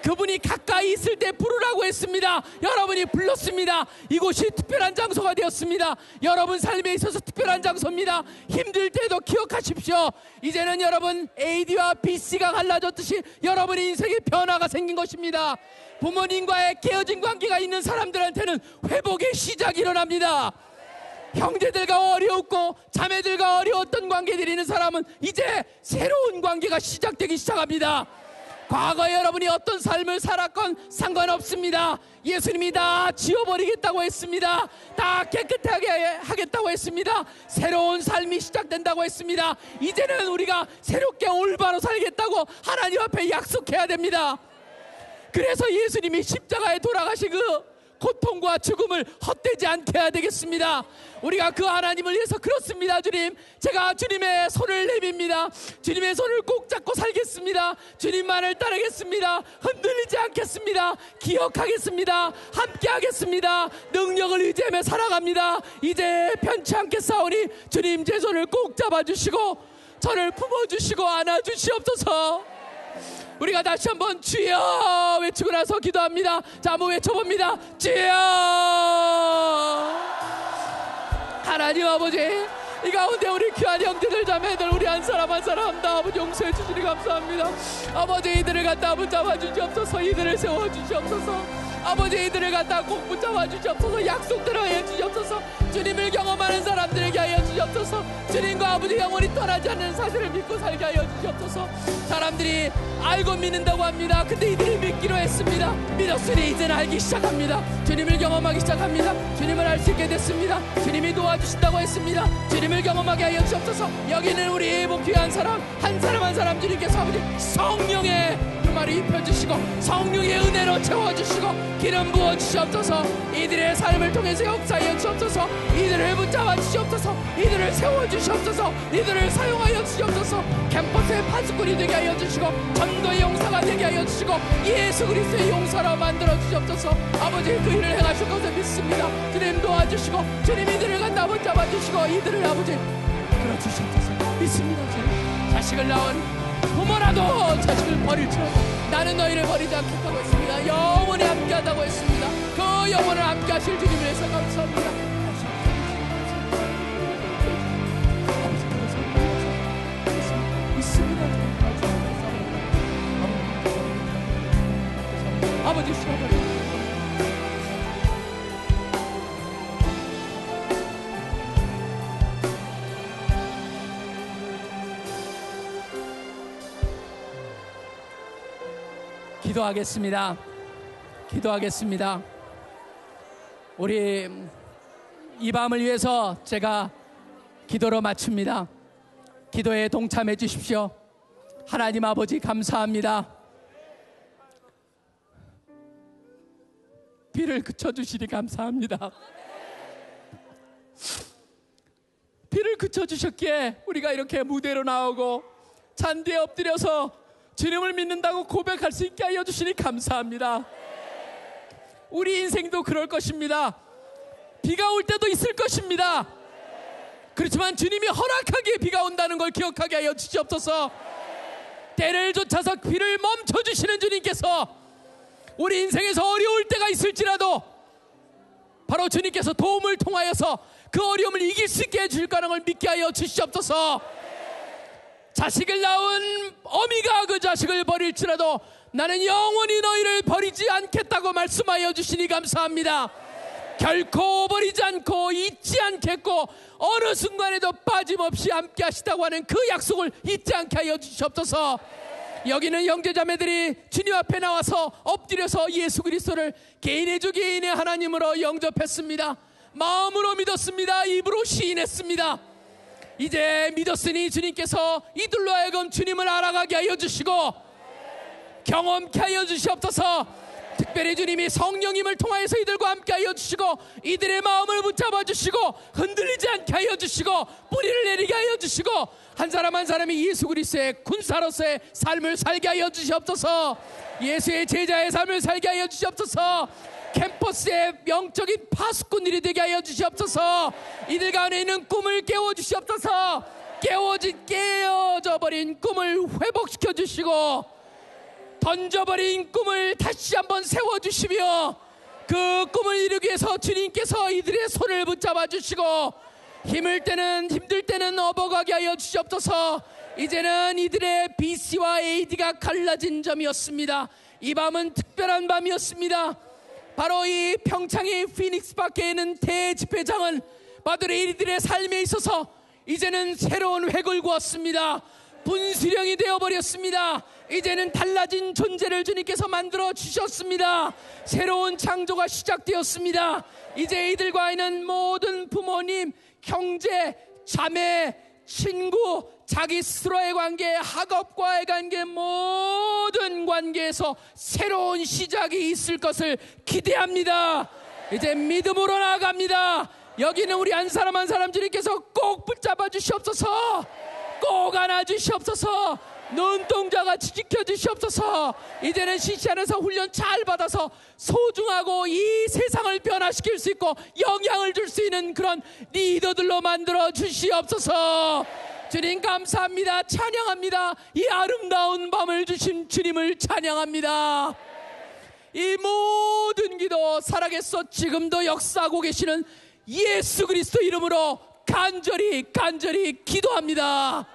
그분이 가까이 있을 때 부르라고 했습니다. 여러분이 불렀습니다. 이곳이 특별한 장소가 되었습니다. 여러분 삶에 있어서 특별한 장소입니다. 힘들 때도 기억하십시오. 이제는 여러분 AD와 BC가 갈라졌듯이 여러분의 인생에 변화가 생긴 것입니다. 부모님과의 깨어진 관계가 있는 사람들한테는 회복의 시작이 일어납니다. 형제들과 어려웠고 자매들과 어려웠던 관계들이 있는 사람은 이제 새로운 관계가 시작되기 시작합니다. 과거에 여러분이 어떤 삶을 살았건 상관없습니다. 예수님이 다 지워버리겠다고 했습니다. 다 깨끗하게 하겠다고 했습니다. 새로운 삶이 시작된다고 했습니다. 이제는 우리가 새롭게 올바로 살겠다고 하나님 앞에 약속해야 됩니다. 그래서 예수님이 십자가에 돌아가신 그 고통과 죽음을 헛되지 않게 해야 되겠습니다. 우리가 그 하나님을 위해서 그렇습니다. 주님, 제가 주님의 손을 내밉니다. 주님의 손을 꼭 잡고 살겠습니다. 주님만을 따르겠습니다. 흔들리지 않겠습니다. 기억하겠습니다. 함께 하겠습니다. 능력을 의지하며 살아갑니다. 이제 편치 않겠사오니 주님 제 손을 꼭 잡아주시고 저를 품어주시고 안아주시옵소서. 우리가 다시 한번 주여 외치고 나서 기도합니다. 자, 한번 외쳐봅니다. 주여. 하나님 아버지, 이 가운데 우리 귀한 형제들 자매들 우리 한 사람 한 사람 다 아버지 용서해 주시니 감사합니다. 아버지, 이들을 갖다 붙잡아 주시옵소서. 이들을 세워 주시옵소서. 아버지, 이들을 갖다 꼭 붙잡아 주시옵소서. 약속대로 해 주시옵소서. 주님을 경험하는 사람들에게 하여 주시옵소서. 주님과 아버지 영원히 떠나지 않는 사실을 믿고 살게 하여 주시옵소서. 사람들이 알고 믿는다고 합니다. 근데 이들이 믿기로 했습니다. 믿었으니 이제는 알기 시작합니다. 주님을 경험하기 시작합니다. 주님을 알 수 있게 됐습니다. 주님이 도와주신다고 했습니다. 주님을 경험하게 하여 주시옵소서. 여기는 우리 귀한 사람 한 사람 한 사람 주님께서 아버지 성령의 말을 입혀주시고 성령의 은혜로 채워주시고 기름 부어주시옵소서. 이들의 삶을 통해서 역사하여 주시옵소서. 이들을 붙잡아 주시옵소서. 이들을 세워주시옵소서. 이들을 사용하여 주시옵소서. 캠퍼스의 파수꾼이 되게 하여 주시고 전도의 용사가 되게 하여 주시고 예수 그리스도의 용사로 만들어 주시옵소서. 아버지, 그 일을 행하실 것을 믿습니다. 주님 도와주시고 주님 이들을 갖다 붙잡아 주시고 이들을 아버지 이끌어 주시옵소서. 믿습니다. 주님, 자식을 낳은 부모라도 자식을 버릴지라도 나는 너희를 버리지 않겠다고 했습니다. 영원히 함께하다고 했습니다. 그 영원을 함께하실 주님을 위해서 감사합니다. 아버지 시원하게 기도하겠습니다. 기도하겠습니다. 우리 이 밤을 위해서 제가 기도로 마칩니다. 기도에 동참해 주십시오. 하나님 아버지 감사합니다. 비를 그쳐주시니 감사합니다. 비를 그쳐주셨기에 우리가 이렇게 무대로 나오고 잔디에 엎드려서 주님을 믿는다고 고백할 수 있게 하여 주시니 감사합니다. 우리 인생도 그럴 것입니다. 비가 올 때도 있을 것입니다. 그렇지만 주님이 허락하기에 비가 온다는 걸 기억하게 하여 주시옵소서. 때를 쫓아서 비를 멈춰주시는 주님께서 우리 인생에서 어려울 때가 있을지라도 바로 주님께서 도움을 통하여서 그 어려움을 이길 수 있게 해주실 거라는 걸 믿게 하여 주시옵소서. 자식을 낳은 어미가 그 자식을 버릴지라도 나는 영원히 너희를 버리지 않겠다고 말씀하여 주시니 감사합니다. 결코 버리지 않고 잊지 않겠고 어느 순간에도 빠짐없이 함께 하시다고 하는 그 약속을 잊지 않게 하여 주시옵소서. 여기는 형제자매들이 주님 앞에 나와서 엎드려서 예수 그리스도를 개인의 주 개인의 하나님으로 영접했습니다. 마음으로 믿었습니다. 입으로 시인했습니다. 이제 믿었으니 주님께서 이들로 하여금 주님을 알아가게 하여 주시고 경험케 하여 주시옵소서. 특별히 주님이 성령님을 통하여서 이들과 함께 하여 주시고 이들의 마음을 붙잡아 주시고 흔들리지 않게 하여 주시고 뿌리를 내리게 하여 주시고 한 사람 한 사람이 예수 그리스도의 군사로서의 삶을 살게 하여 주시옵소서. 예수의 제자의 삶을 살게 하여 주시옵소서. 캠퍼스의 영적인 파수꾼들이 되게 하여 주시옵소서. 이들 가운데 있는 꿈을 깨워 주시옵소서. 깨어져 버린 꿈을 회복시켜 주시고 던져버린 꿈을 다시 한번 세워주시며 그 꿈을 이루기 위해서 주님께서 이들의 손을 붙잡아 주시고 힘들 때는 업어가게 하여 주시옵소서. 이제는 이들의 BC와 AD가 갈라진 점이었습니다. 이 밤은 특별한 밤이었습니다. 바로 이 평창의 피닉스 밖에 있는 대집회장은 바로 이들의 삶에 있어서 이제는 새로운 획을 그었습니다. 분수령이 되어버렸습니다. 이제는 달라진 존재를 주님께서 만들어 주셨습니다. 새로운 창조가 시작되었습니다. 이제 이들과는 모든 부모님, 형제, 자매, 친구, 자기 스스로의 관계, 학업과의 관계, 모든 관계에서 새로운 시작이 있을 것을 기대합니다. 이제 믿음으로 나아갑니다. 여기는 우리 한 사람 한 사람 주님께서 꼭 붙잡아 주시옵소서. 꼭 안아 주시옵소서. 눈동자같이 지켜주시옵소서. 이제는 CC안에서 훈련 잘 받아서 소중하고 이 세상을 변화시킬 수 있고 영향을 줄 수 있는 그런 리더들로 만들어 주시옵소서. 주님 감사합니다. 찬양합니다. 이 아름다운 밤을 주신 주님을 찬양합니다. 이 모든 기도 살아계서 지금도 역사하고 계시는 예수 그리스도 이름으로 간절히 기도합니다.